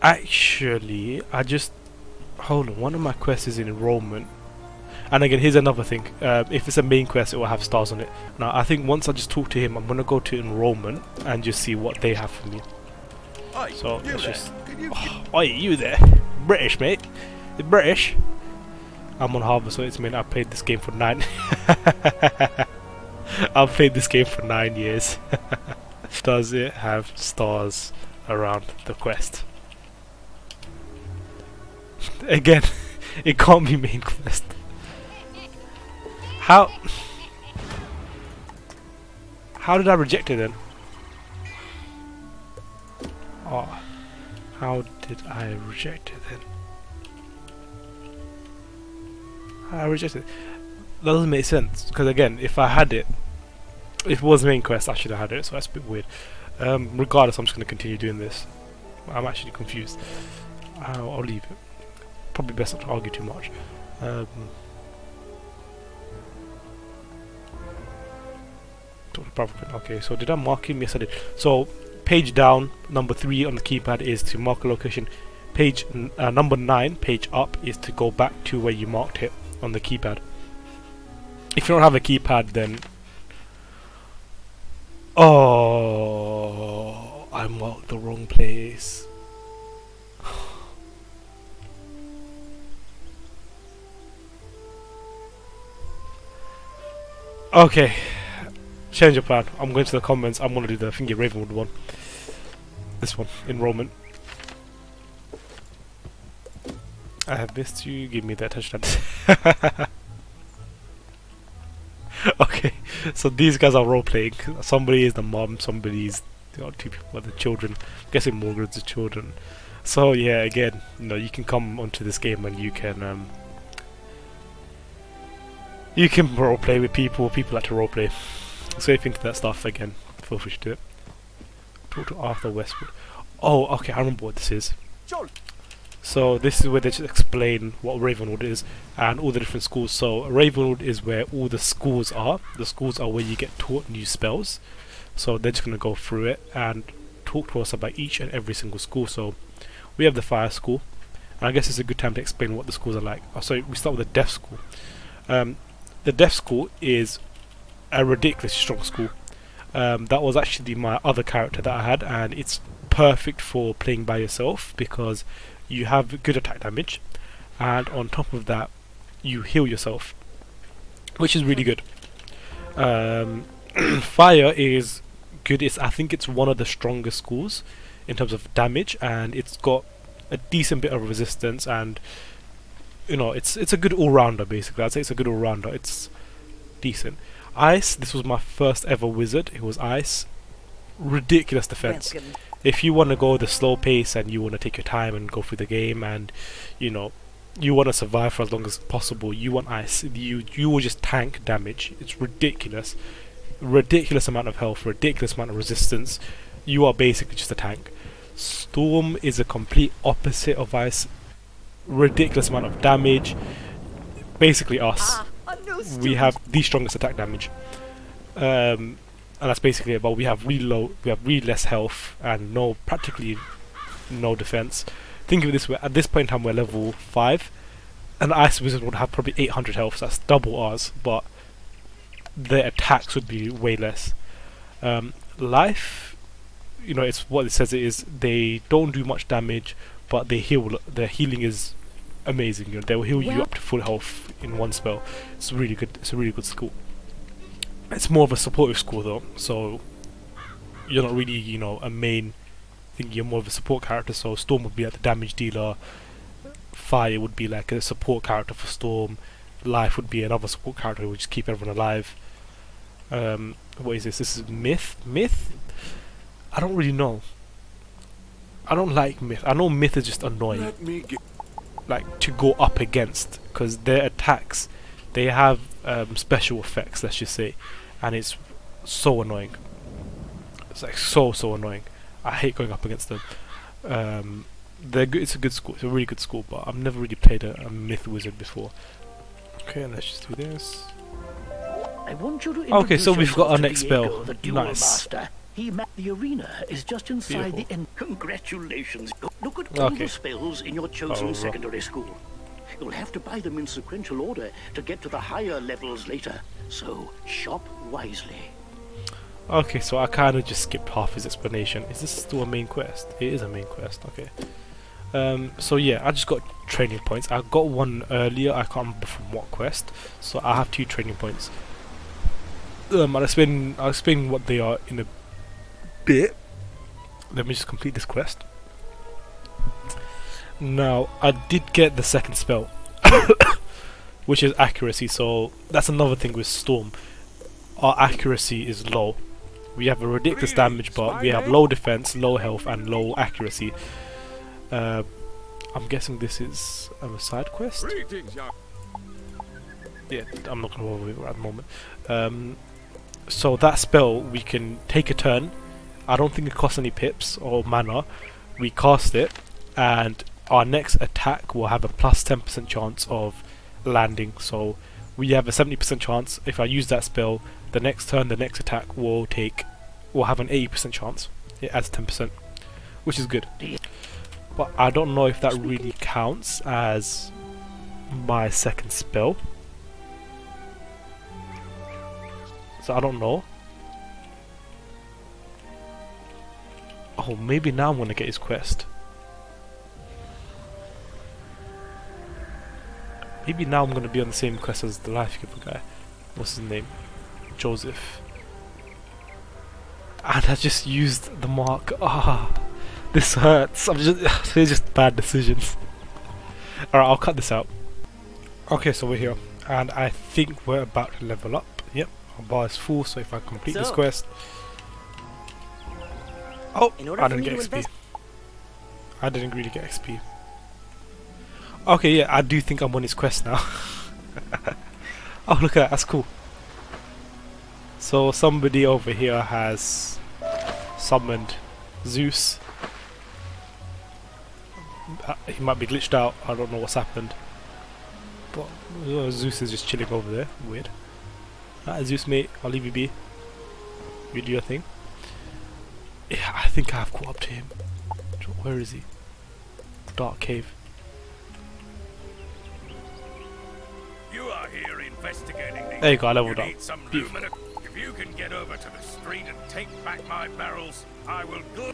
Speaker 1: Actually, hold on. One of my quests is in enrollment. And again, here's another thing. If it's a main quest, it will have stars on it. Now, I think once I just talk to him, I'm gonna go to enrollment and just see what they have for me. So let's just. Oi, you there? British, mate. You're British. I'm on Harvard, so it's mean I've played this game for 9. I've played this game for 9 years. Does it have stars around the quest? Again, it can't be main quest. How did I reject it then? Oh, how did I reject it then? I rejected it. That doesn't make sense, because again, if I had it, if it was main quest, I should have had it, so that's a bit weird. Regardless, I'm just going to continue doing this. I'm actually confused. I'll leave it. Probably best not to argue too much. Okay, so did I mark him? Yes, I did. So page down, number 3 on the keypad is to mark a location. Page number 9, page up, is to go back to where you marked it on the keypad. If you don't have a keypad, then oh, I marked the wrong place. Okay, change your plan. I'm going to the comments. I'm going to do the Thingy Ravenwood one. This one, enrollment. I have missed you. Give me the attention. Okay, so these guys are role playing. Somebody is the mom. Somebody's, you know, 2 people are the children. I'm guessing Morgan's the children. So yeah, again, you know, you can come onto this game and you can role play with people. People like to role play. So if you're into that stuff, again, feel free to do it. Talk to Arthur Westwood. Oh, okay, I remember what this is. So this is where they just explain what Ravenwood is and all the different schools. So Ravenwood is where all the schools are. The schools are where you get taught new spells. So they're just going to go through it and talk to us about each and every single school. So we have the fire school, and I guess it's a good time to explain what the schools are like. Oh, so we start with the deaf school. The deaf school is a ridiculously strong school. That was actually my other character that I had, and it's perfect for playing by yourself because you have good attack damage, and on top of that you heal yourself, which is really good. Fire is good. I think it's one of the strongest schools in terms of damage, and it's got a decent bit of resistance, and you know, it's a good all-rounder basically. I'd say it's a good all-rounder. It's decent. Ice, this was my first ever wizard. It was ice. Ridiculous defense. If you want to go the slow pace and you want to take your time and go through the game, and you know, you want to survive for as long as possible, you want ice. You will just tank damage. It's ridiculous. Ridiculous amount of health, ridiculous amount of resistance. You are basically just a tank. Storm is a complete opposite of Ice. Ridiculous amount of damage. Basically us. We have the strongest attack damage. And that's basically it. But we have really low, we have really less health and practically no defense. Think of it this way: at this point in time, we're level 5, and the Ice Wizard would have probably 800 health. So that's double ours, but their attacks would be way less. Life, it's what it says it is. They don't do much damage, but they heal. Their healing is amazing. They will heal you up to full health in one spell. It's really good. It's a really good school. It's more of a supportive school though, so you're not really, a main thing. You're more of a support character. So Storm would be like the damage dealer. Fire would be like a support character for Storm. Life would be another support character who would just keep everyone alive. What is this? This is Myth? Myth? I don't really know. I don't like Myth. I know Myth is just annoying. Like, to go up against. Because their attacks, they have special effects, let's just say. And it's so annoying. It's like so annoying. I hate going up against them. They're good. It's a good school. It's a really good school. But I've never really played a Myth Wizard before. Okay, let's just do this.
Speaker 7: I want you to
Speaker 1: okay, so we've got our next
Speaker 7: Diego,
Speaker 1: spell.
Speaker 7: the duel
Speaker 1: Nice.
Speaker 7: master. The arena is just inside
Speaker 1: Beautiful.
Speaker 7: the end. Congratulations. Look at all the spells in your chosen secondary school. You'll have to buy them in sequential order to get to the higher levels later. So, shop wisely.
Speaker 1: Okay, so I kind of just skipped half his explanation. Is this still a main quest? It is a main quest, okay. So yeah, I just got training points. I got one earlier, I can't remember from what quest. So I have 2 training points. I'll explain what they are in a bit. Let me just complete this quest. Now, I did get the second spell, which is accuracy. So that's another thing with Storm. Our accuracy is low. We have a ridiculous damage, but we have low defense, low health, and low accuracy. I'm guessing this is a side quest. Yeah, I'm not gonna worry about it at the moment. So that spell, we can take a turn. I don't think it costs any pips or mana. We cast it, and our next attack will have a plus 10% chance of landing. So we have a 70% chance. If I use that spell, the next turn, the next attack will have an 80% chance. It adds 10%, which is good. But I don't know if that really counts as my second spell. So I don't know. Oh, maybe now I'm gonna get his quest. Maybe now I'm gonna be on the same quest as the life giver guy. What's his name? Joseph. And I just used the mark. Ah, this hurts. They're just bad decisions. Alright, I'll cut this out. Okay, so we're here, and I think we're about to level up. Yep, our bar is full. So if I complete this quest, oh, I didn't get XP. I didn't really get XP. Okay, yeah, I do think I'm on his quest now. Oh, look at that, that's cool. So somebody over here has summoned Zeus. He might be glitched out, I don't know what's happened. But Zeus is just chilling over there, weird. Zeus mate, I'll leave you be. You do your thing. Yeah, I think I have caught up to him. Where is he? Dark cave.
Speaker 2: You are here investigating these.
Speaker 1: There you go, I leveled up.
Speaker 2: Need some
Speaker 1: Beautiful.
Speaker 2: If you can get over to the street and take back my barrels, I will go.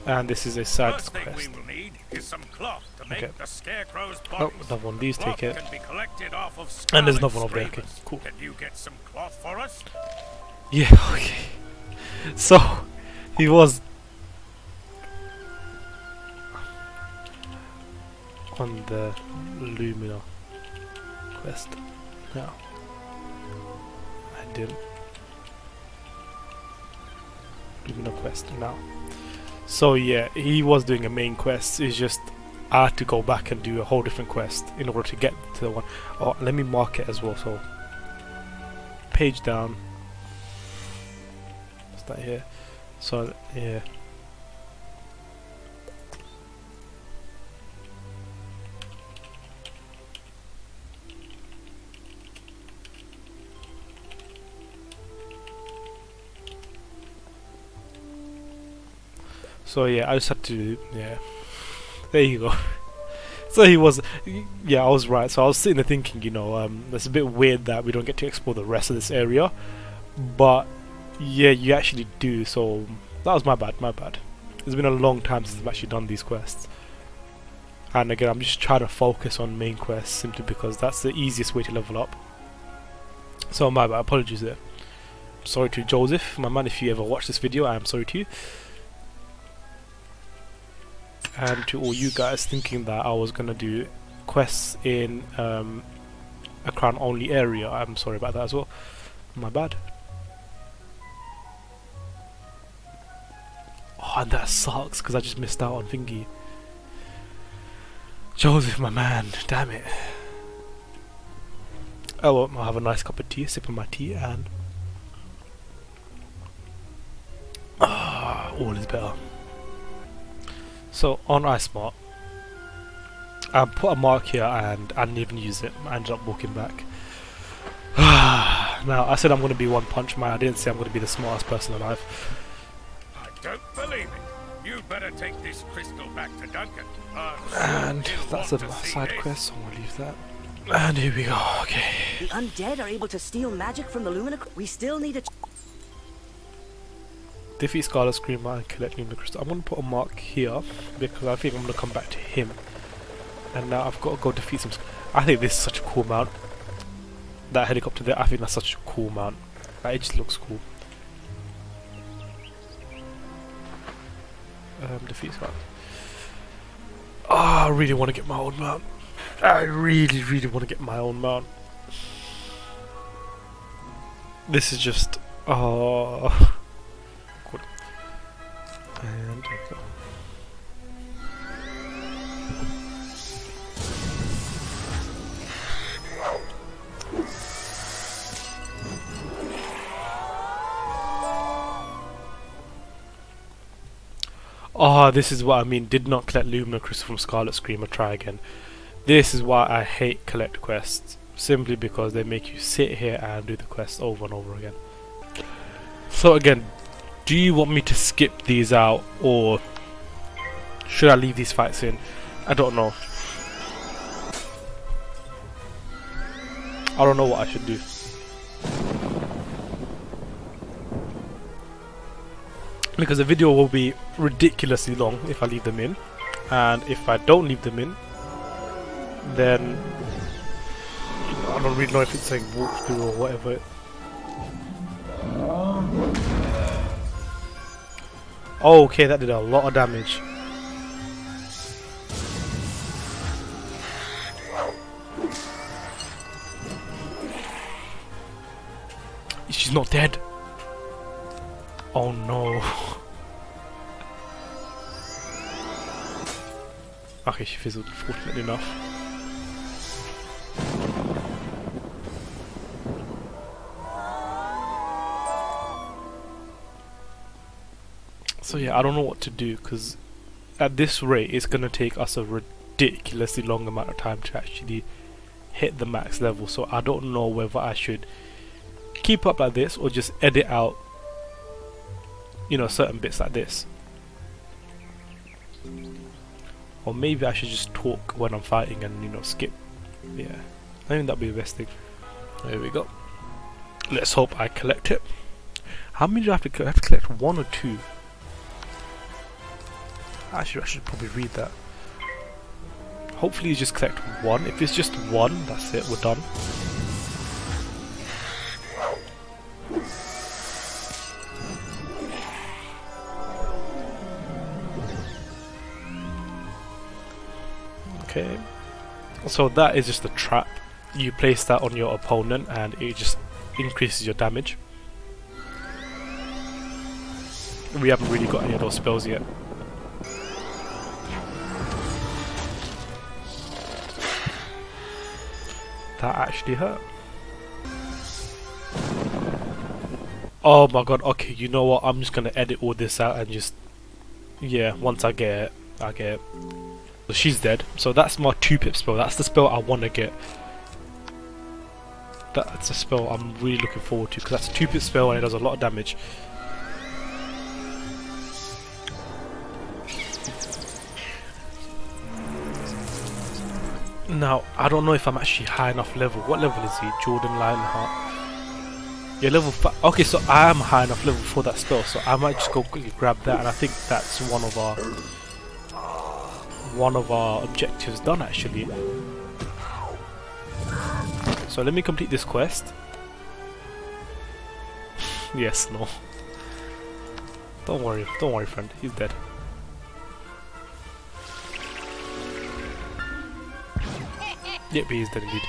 Speaker 1: And this is a side
Speaker 2: First thing
Speaker 1: quest.
Speaker 2: we will need is some cloth to make
Speaker 1: Okay.
Speaker 2: the scarecrow's
Speaker 1: Oh,
Speaker 2: bodies.
Speaker 1: another one of these, take it.
Speaker 2: Cloth can be collected off of
Speaker 1: And there's
Speaker 2: scarlet
Speaker 1: another one over there, okay,
Speaker 2: streamers.
Speaker 1: cool.
Speaker 2: Can you get some cloth for us?
Speaker 1: Yeah, okay. So, he was on the Lumina quest. No, I didn't. Lumina quest now. So yeah, he was doing a main quest. It's just I had to go back and do a whole different quest in order to get to the one. Oh, let me mark it as well. So page down. What's that here? So yeah, So yeah, I just had to, yeah. There you go. So he was, yeah, I was right. So I was sitting there thinking, you know, it's a bit weird that we don't get to explore the rest of this area, but yeah, you actually do. So that was my bad, my bad. It's been a long time since I've actually done these quests, and again, I'm just trying to focus on main quests simply because that's the easiest way to level up. So my bad, apologies there. Sorry to Joseph, my man, if you ever watch this video, I am sorry to you. And to all you guys thinking that I was gonna do quests in a crown only area, I'm sorry about that as well. My bad. Oh, and that sucks because I just missed out on thingy. Joseph, my man, damn it. Oh well, I'll have a nice cup of tea, sip of my tea, and all is better. So on iSmart, I put a mark here and I didn't even use it. I ended up walking back. Now I said I'm going to be One Punch Man. I didn't say I'm going to be the smartest person alive.
Speaker 2: I don't believe it. You better take this crystal back to Duncan.
Speaker 1: And that's a side quest, so I'm going to leave that. And here we go. Okay.
Speaker 6: The undead are able to steal magic from the Lumina. We still need a.
Speaker 1: Defeat Scarlet Screamer and collect Lumina Crystal. I'm going to put a mark here because I think I'm going to come back to him. And now I've got to go defeat some. I think this is such a cool mount. That helicopter there, I think that's such a cool mount. Like, it just looks cool. Defeat Scarlet. Oh, I really want to get my own mount. I really want to get my own mount. This is just. Oh. And there we go. Oh, this is what I mean. Did not collect Lumina Crystal from Scarlet Screamer. Try again. This is why I hate collect quests. Simply because they make you sit here and do the quests over and over again. So again, do you want me to skip these out, or should I leave these fights in? I don't know. I don't know what I should do. Because the video will be ridiculously long if I leave them in, and if I don't leave them in, then I don't really know if it's like walkthrough or whatever. Oh, okay, that did a lot of damage. She's not dead. Oh no. Okay, she fizzled, fortunately enough. So yeah, I don't know what to do, because at this rate it's going to take us a ridiculously long amount of time to actually hit the max level. So I don't know whether I should keep up like this or just edit out, you know, certain bits like this. Or maybe I should just talk when I'm fighting and, you know, skip. Yeah, I think that'd be the best thing. There we go. Let's hope I collect it. How many do I have to collect? I have to collect 1 or 2. Actually, I should probably read that. Hopefully you just collect 1. If it's just 1, that's it, we're done. Okay, so that is just a trap. You place that on your opponent and it just increases your damage. We haven't really got any of those spells yet. That actually hurt. Oh my god, okay, you know what, I'm just gonna edit all this out and just, yeah, once I get it, I get it. So she's dead, so that's my 2-pip spell, that's the spell I want to get. That's a spell I'm really looking forward to, because that's a 2-pip spell and it does a lot of damage. Now, I don't know if I'm actually high enough level. What level is he? Jordan Lionheart. Yeah, level 5. Okay, so I am high enough level for that spell, so I might just go quickly grab that, and I think that's one of our objectives done actually. So let me complete this quest. Yes, no. Don't worry, friend. He's dead. Yep, he is dead indeed.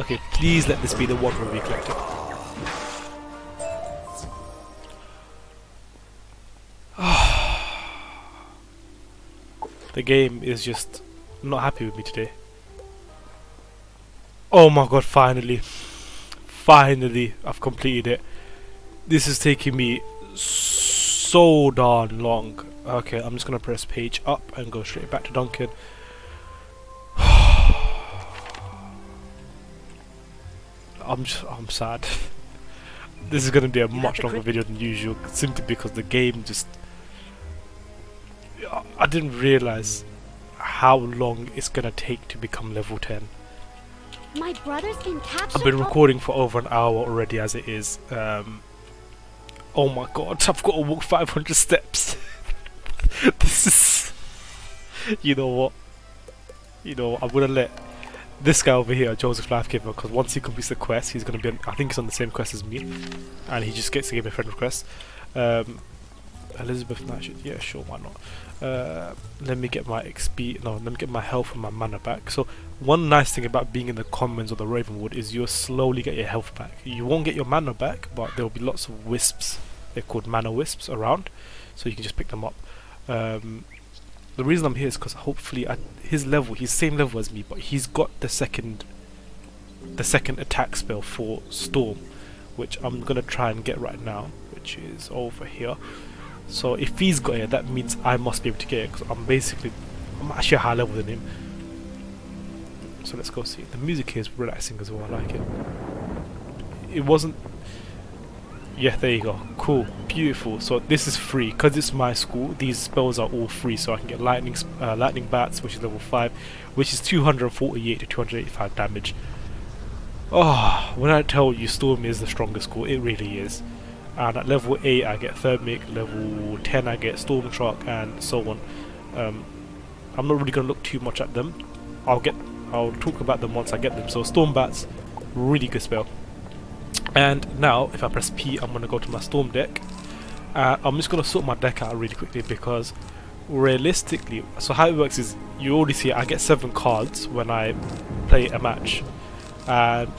Speaker 1: Okay, please let this be the one where we collect it. The game is just not happy with me today. Oh my god, finally. Finally, I've completed it. This is taking me so darn long. Okay, I'm just gonna press page up and go straight back to Duncan. I'm sad. This is gonna be a much longer video than usual, simply because the game just... I didn't realize how long it's gonna take to become level 10.
Speaker 3: My brother's been captured.
Speaker 1: I've been recording for over an hour already as it is. Oh my god, I've got to walk 500 steps. This is... You know what? I'm gonna let this guy over here, Joseph Lifegiver, because once he completes the quest, he's gonna be on, I think he's on the same quest as me, and he just gets to give me a friend request. Elizabeth Knight, yeah, sure, why not? Let me get my XP, no, let me get my health and my mana back. So one nice thing about being in the Commons or the Ravenwood is you'll slowly get your health back. You won't get your mana back, but there will be lots of wisps, they're called mana wisps, around, so you can just pick them up. The reason I'm here is because hopefully at his level, he's same level as me, but he's got the second attack spell for Storm, which I'm gonna try and get right now, which is over here. So if he's got it, that means I must be able to get it, because I'm actually a higher level than him. So let's go see. The music here is relaxing as well, I like it. It wasn't... Yeah, there you go. Cool. Beautiful. So this is free. Because it's my school, these spells are all free. So I can get lightning bats, which is level 5, which is 248 to 285 damage. Oh, when I tell you Storm is the strongest school, it really is. And at level 8 I get Thermic, level 10 I get Storm Shock, and so on. I'm not really going to look too much at them. I'll talk about them once I get them. So Storm Bats, really good spell. And now if I press P, I'm going to go to my Storm deck. I'm just going to sort my deck out really quickly, because realistically, so how it works is, you already see I get 7 cards when I play a match, and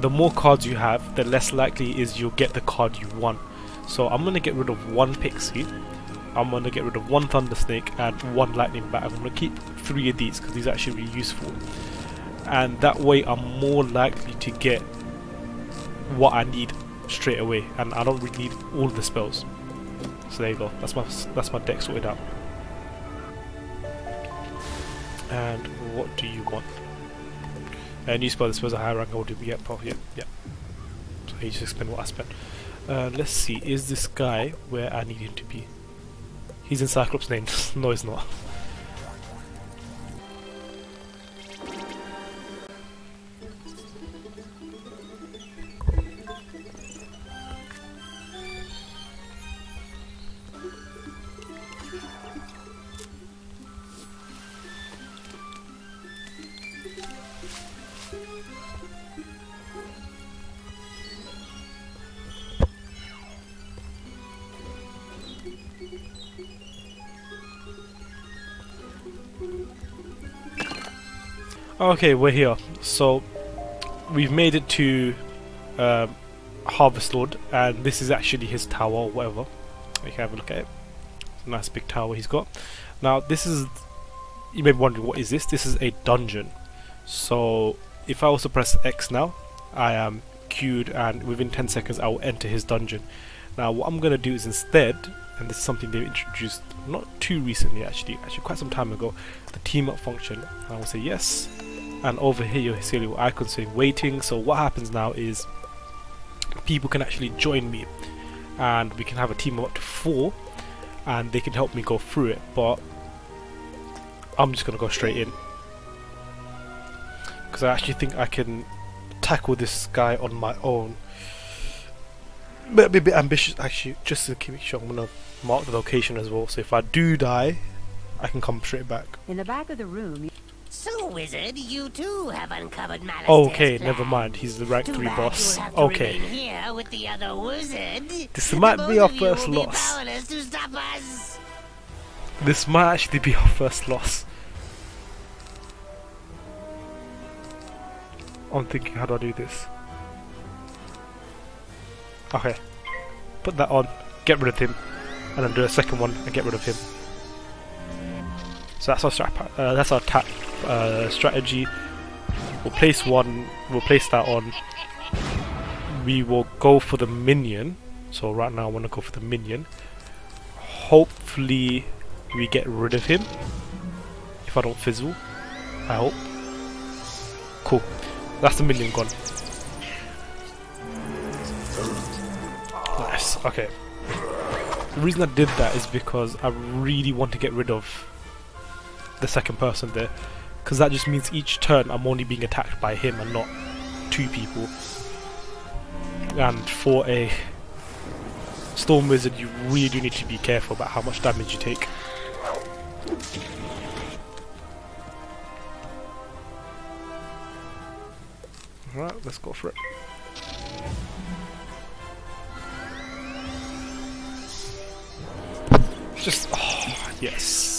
Speaker 1: the more cards you have, the less likely is you'll get the card you want. So I'm going to get rid of 1 Pixie, I'm going to get rid of 1 Thunder Snake and 1 Lightning Bat. I'm going to keep 3 of these because these are actually really useful, and that way I'm more likely to get what I need straight away, and I don't really need all of the spells. So there you go, that's my deck sorted out. And what do you want? New spell, the spells are higher rank, I will do. Yep, oh, yeah. So he just explained what I spent. Let's see, is this guy where I need him to be? He's in Cyclops' name. No, he's not. Okay, we're here. So we've made it to Harvest Lord, and this is actually his tower or whatever. You can have a look at it. It's a nice big tower he's got. Now this is, you may be wondering, what is this? This is a dungeon. So if I also press X now, I am queued, and within 10 seconds I will enter his dungeon. Now what I'm going to do is, instead, and this is something they introduced not too recently, actually quite some time ago, the team up function. And I will say yes, and over here you'll see a little icon saying waiting. So what happens now is people can actually join me, and we can have a team of up to 4, and they can help me go through it, but I'm just going to go straight in. because I actually think I can tackle this guy on my own. But a bit ambitious actually, just to keep it sure. I'm gonna mark the location as well, so if I do die, I can come straight back.
Speaker 4: In the back of the room.
Speaker 8: So, wizard, you too have uncovered Malice's
Speaker 1: Okay,
Speaker 8: plan.
Speaker 1: never mind. He's the rank
Speaker 8: Too
Speaker 1: 3
Speaker 8: bad
Speaker 1: boss.
Speaker 8: you'll have to
Speaker 1: Okay.
Speaker 8: remain here with the other wizard.
Speaker 1: This might be our
Speaker 8: Both of you
Speaker 1: first
Speaker 8: will be
Speaker 1: loss.
Speaker 8: powerless to stop us.
Speaker 1: This might actually be our first loss. I'm thinking, how do I do this? Okay. Put that on, get rid of him, and then do a second one and get rid of him. So that's our attack strategy. We'll place one, we'll place that on. We will go for the minion. So right now I want to go for the minion. Hopefully we get rid of him. If I don't fizzle, I hope. Cool. That's the minion gone. Nice. Okay. The reason I did that is because I really want to get rid of the second person there, because that just means each turn I'm only being attacked by him and not 2 people. And for a Storm Wizard, you really do need to be careful about how much damage you take. Alright, let's go for it. Just, oh, yes.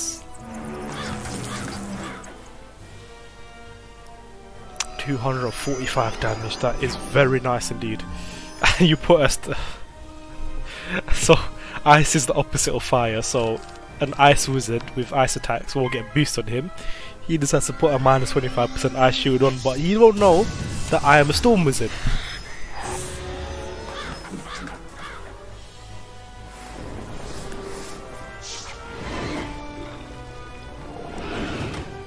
Speaker 1: 245 damage, that is very nice indeed. You put us so ice is the opposite of fire, so an ice wizard with ice attacks will get boost on him. He just has to put a minus 25% ice shield on, but you don't know that I am a storm wizard.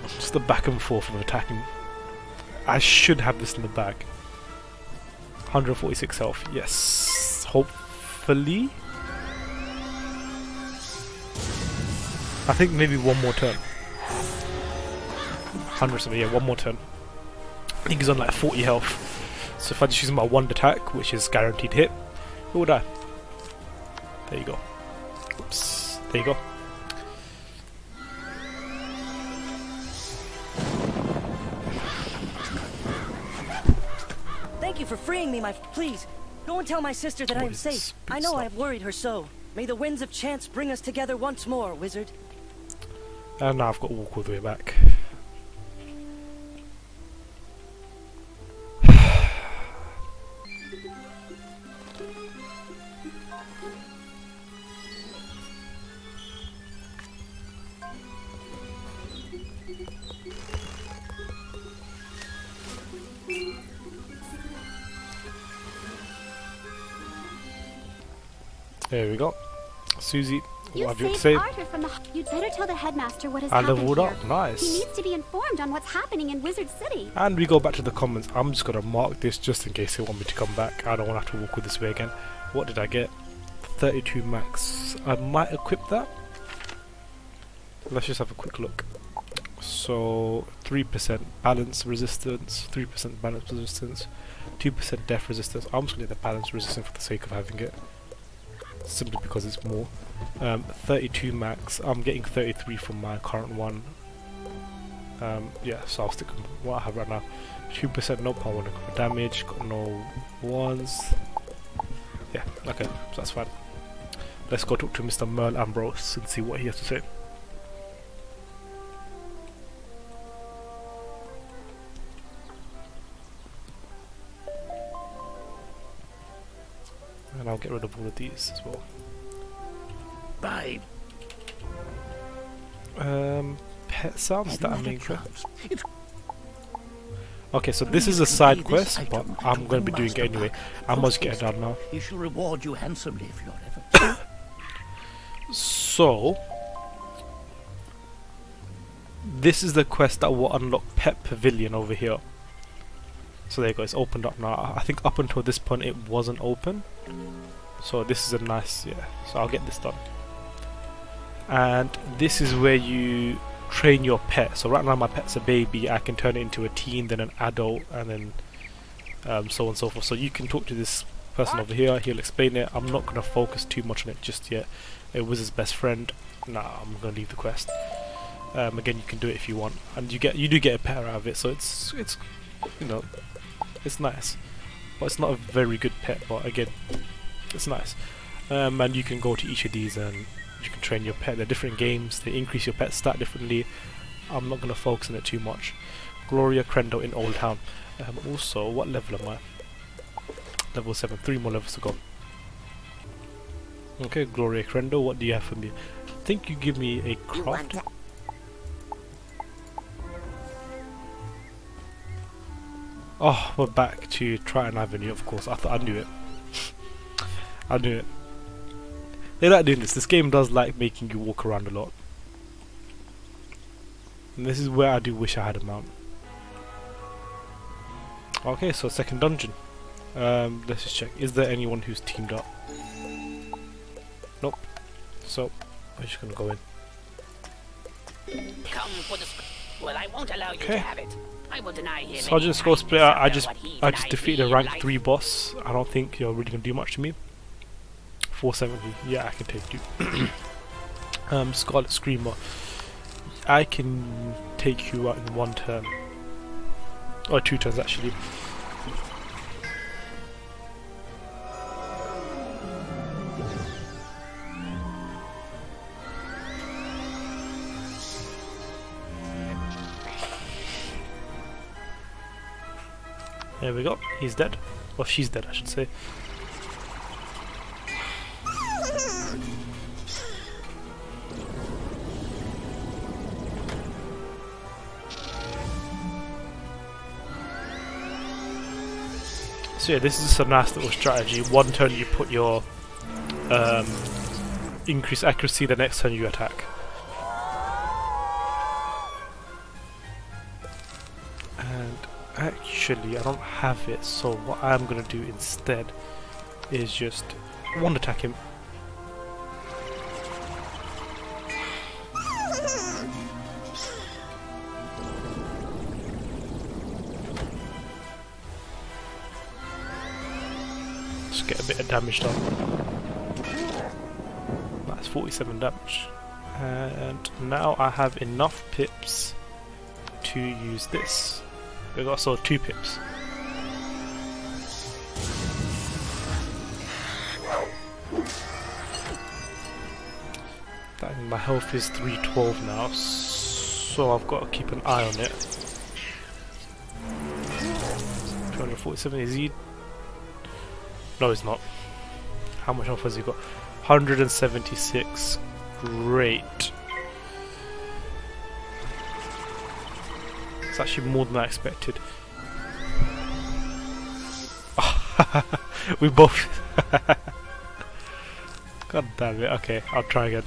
Speaker 1: Just the back and forth of attacking. I should have this in the bag. 146 health, yes. Hopefully. I think maybe one more turn. 100 something, yeah, one more turn. I think he's on like 40 health. So if I just use my one attack, which is guaranteed hit, he will die. There you go. Oops. There you go.
Speaker 6: Thank you for freeing me, please, go and tell my sister that I am safe. I know I have worried her so. May the winds of chance bring us together once more, wizard.
Speaker 1: And now I've got to walk all the way back. There we go. Susie, what have you to say?
Speaker 3: Arthur from the. You'd better tell the headmaster what has
Speaker 1: I
Speaker 3: happened
Speaker 1: leveled
Speaker 3: here.
Speaker 1: up, nice.
Speaker 3: He needs to be informed on what's happening in Wizard City.
Speaker 1: And we go back to the comments. I'm just gonna mark this just in case they want me to come back. I don't want to have to walk all this way again. What did I get? 32 max. I might equip that. Let's just have a quick look. So 3% balance resistance, 3% balance resistance, 2% death resistance. I'm just gonna get the balance resistance for the sake of having it, simply because it's more. 32 max. I'm getting 33 from my current one. Yeah, so I'll stick with what I have right now. 2% nope, I want to go damage, got no ones. Yeah, okay, so that's fine. Let's go talk to Mr. Merle Ambrose and see what he has to say. And I'll get rid of all of these as well.
Speaker 7: Bye.
Speaker 1: Pet sounds that I mean. Okay, so this is a side quest, but I'm going to be doing it anyway. I must get it done now.
Speaker 7: He shall reward you handsomely for your efforts.
Speaker 1: So, this is the quest that will unlock Pet Pavilion over here. So there you go, it's opened up now. I think up until this point it wasn't open. So this is a nice, yeah, so I'll get this done. And this is where you train your pet. So right now my pet's a baby, I can turn it into a teen, then an adult, and then so on and so forth. So you can talk to this person over here, he'll explain it. I'm not going to focus too much on it just yet. It was his best friend. Nah, I'm going to leave the quest. Again, you can do it if you want, and you do get a pet out of it, so it's you know, it's nice. But it's not a very good pet, but again, it's nice. And you can go to each of these and you can train your pet. They're different games, they increase your pet stat differently. I'm not going to focus on it too much. Gloria Crendo in Old Town. Also, what level am I? Level 7, 3 more levels to go. Okay, Gloria Crendo, what do you have for me? I think you give me a craft. Oh, we're back to Triton Avenue, of course. I knew it. I knew it. They like doing this. This game does like making you walk around a lot. And this is where I do wish I had a mount. Okay, so second dungeon. Let's just check. Is there anyone who's teamed up? Nope. So, we're just gonna go in.
Speaker 8: Come for the well, I won't allow you to have it. I will deny him.
Speaker 1: So I'll just go split out. I just defeated a rank 3 boss. I don't think you're really gonna do much to me. 470. Yeah, I can take you. Scarlet Screamer. I can take you out in 1 turn. Or 2 turns actually. There we go, he's dead. Well, she's dead, I should say. So yeah, this is just a nice little strategy. 1 turn you put your increase accuracy, the next turn you attack. And actually, I don't have it, so what I'm gonna do instead is just one attack him. Just get a bit of damage done. That's 47 damage. And now I have enough pips to use this. We got also 2 pips. Dang, my health is 312 now, so I've got to keep an eye on it. 247, is he? No, he's not. How much health has he got? 176. Great. It's actually more than I expected. We both. God damn it. Okay, I'll try again.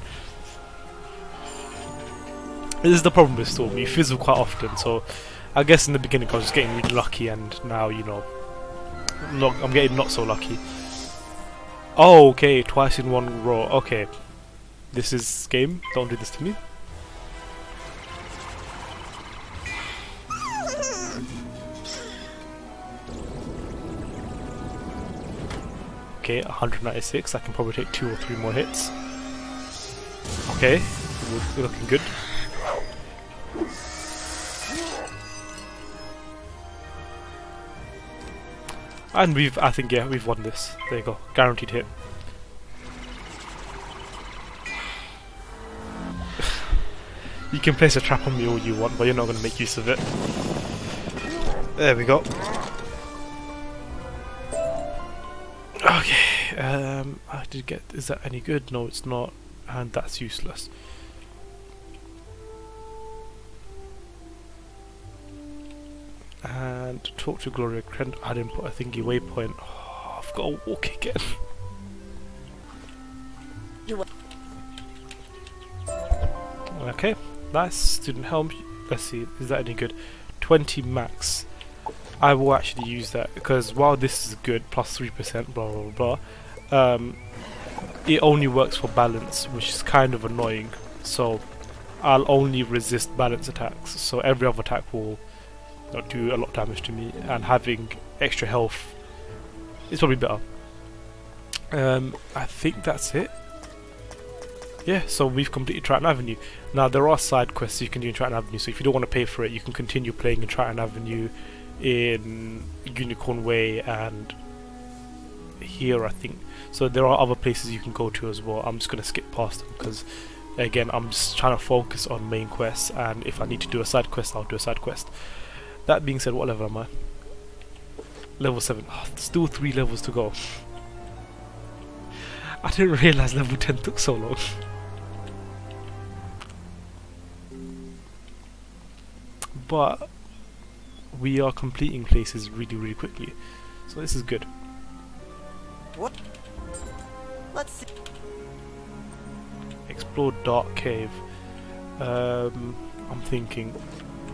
Speaker 1: This is the problem with Storm. You fizzle quite often, so I guess in the beginning I was just getting really lucky, and now, you know, I'm getting not so lucky. Oh, okay, twice in 1 row. Okay, this is game. Don't do this to me. Okay, 196. I can probably take 2 or 3 more hits. Okay, we're looking good. And I think, yeah, we've won this. There you go, guaranteed hit. You can place a trap on me all you want, but you're not going to make use of it. There we go. Okay, I did get. Is that any good? No, it's not, and that's useless. And talk to Gloria Crendo. I didn't put a thingy waypoint. Oh, I've got to walk again. Okay, nice. Student helm. Let's see, is that any good? 20 max. I will actually use that because while this is good, plus 3%, blah blah blah, it only works for balance, which is kind of annoying. So I'll only resist balance attacks, so every other attack will do a lot of damage to me, and having extra health is probably better. I think that's it. Yeah, so we've completed Triton Avenue. Now there are side quests you can do in Triton Avenue, so if you don't want to pay for it, you can continue playing in Triton Avenue, in Unicorn Way, and here I think. So there are other places you can go to as well. I'm just going to skip past them because again I'm just trying to focus on main quests, and if I need to do a side quest, I'll do a side quest. That being said, what level am I? Level 7. Oh, still 3 levels to go. I didn't realise level 10 took so long. But we are completing places really quickly, so this is good.
Speaker 6: What? Let's see.
Speaker 1: Explore Dark Cave. I'm thinking.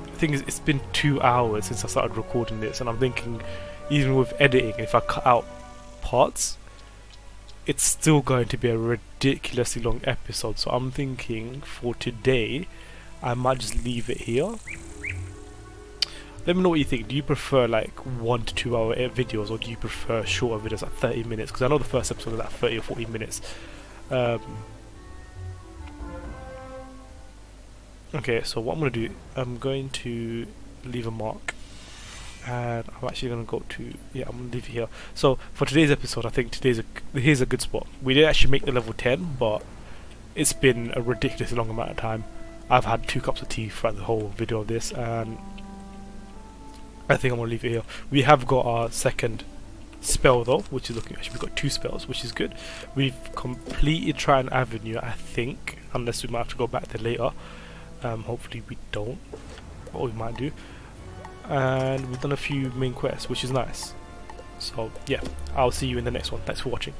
Speaker 1: The thing is, it's been 2 hours since I started recording this, and I'm thinking, even with editing, if I cut out parts, it's still going to be a ridiculously long episode. So I'm thinking for today, I might just leave it here. Let me know what you think. Do you prefer like 1 to 2 hour videos, or do you prefer shorter videos like 30 minutes? Because I know the first episode was like 30 or 40 minutes. Okay, so what I'm going to do, I'm going to leave a mark, and I'm actually going to go to, yeah, I'm going to leave it here. So for today's episode, I think here's a good spot. We did actually make the level 10, but it's been a ridiculously long amount of time. I've had 2 cups of tea throughout the whole video of this, and I think I'm going to leave it here. We have got our second spell though, which is looking, actually we've got 2 spells, which is good. We've completed Triton Avenue, I think, unless we might have to go back there later. Hopefully we don't, but we might do. And we've done a few main quests, which is nice. So yeah, I'll see you in the next one. Thanks for watching.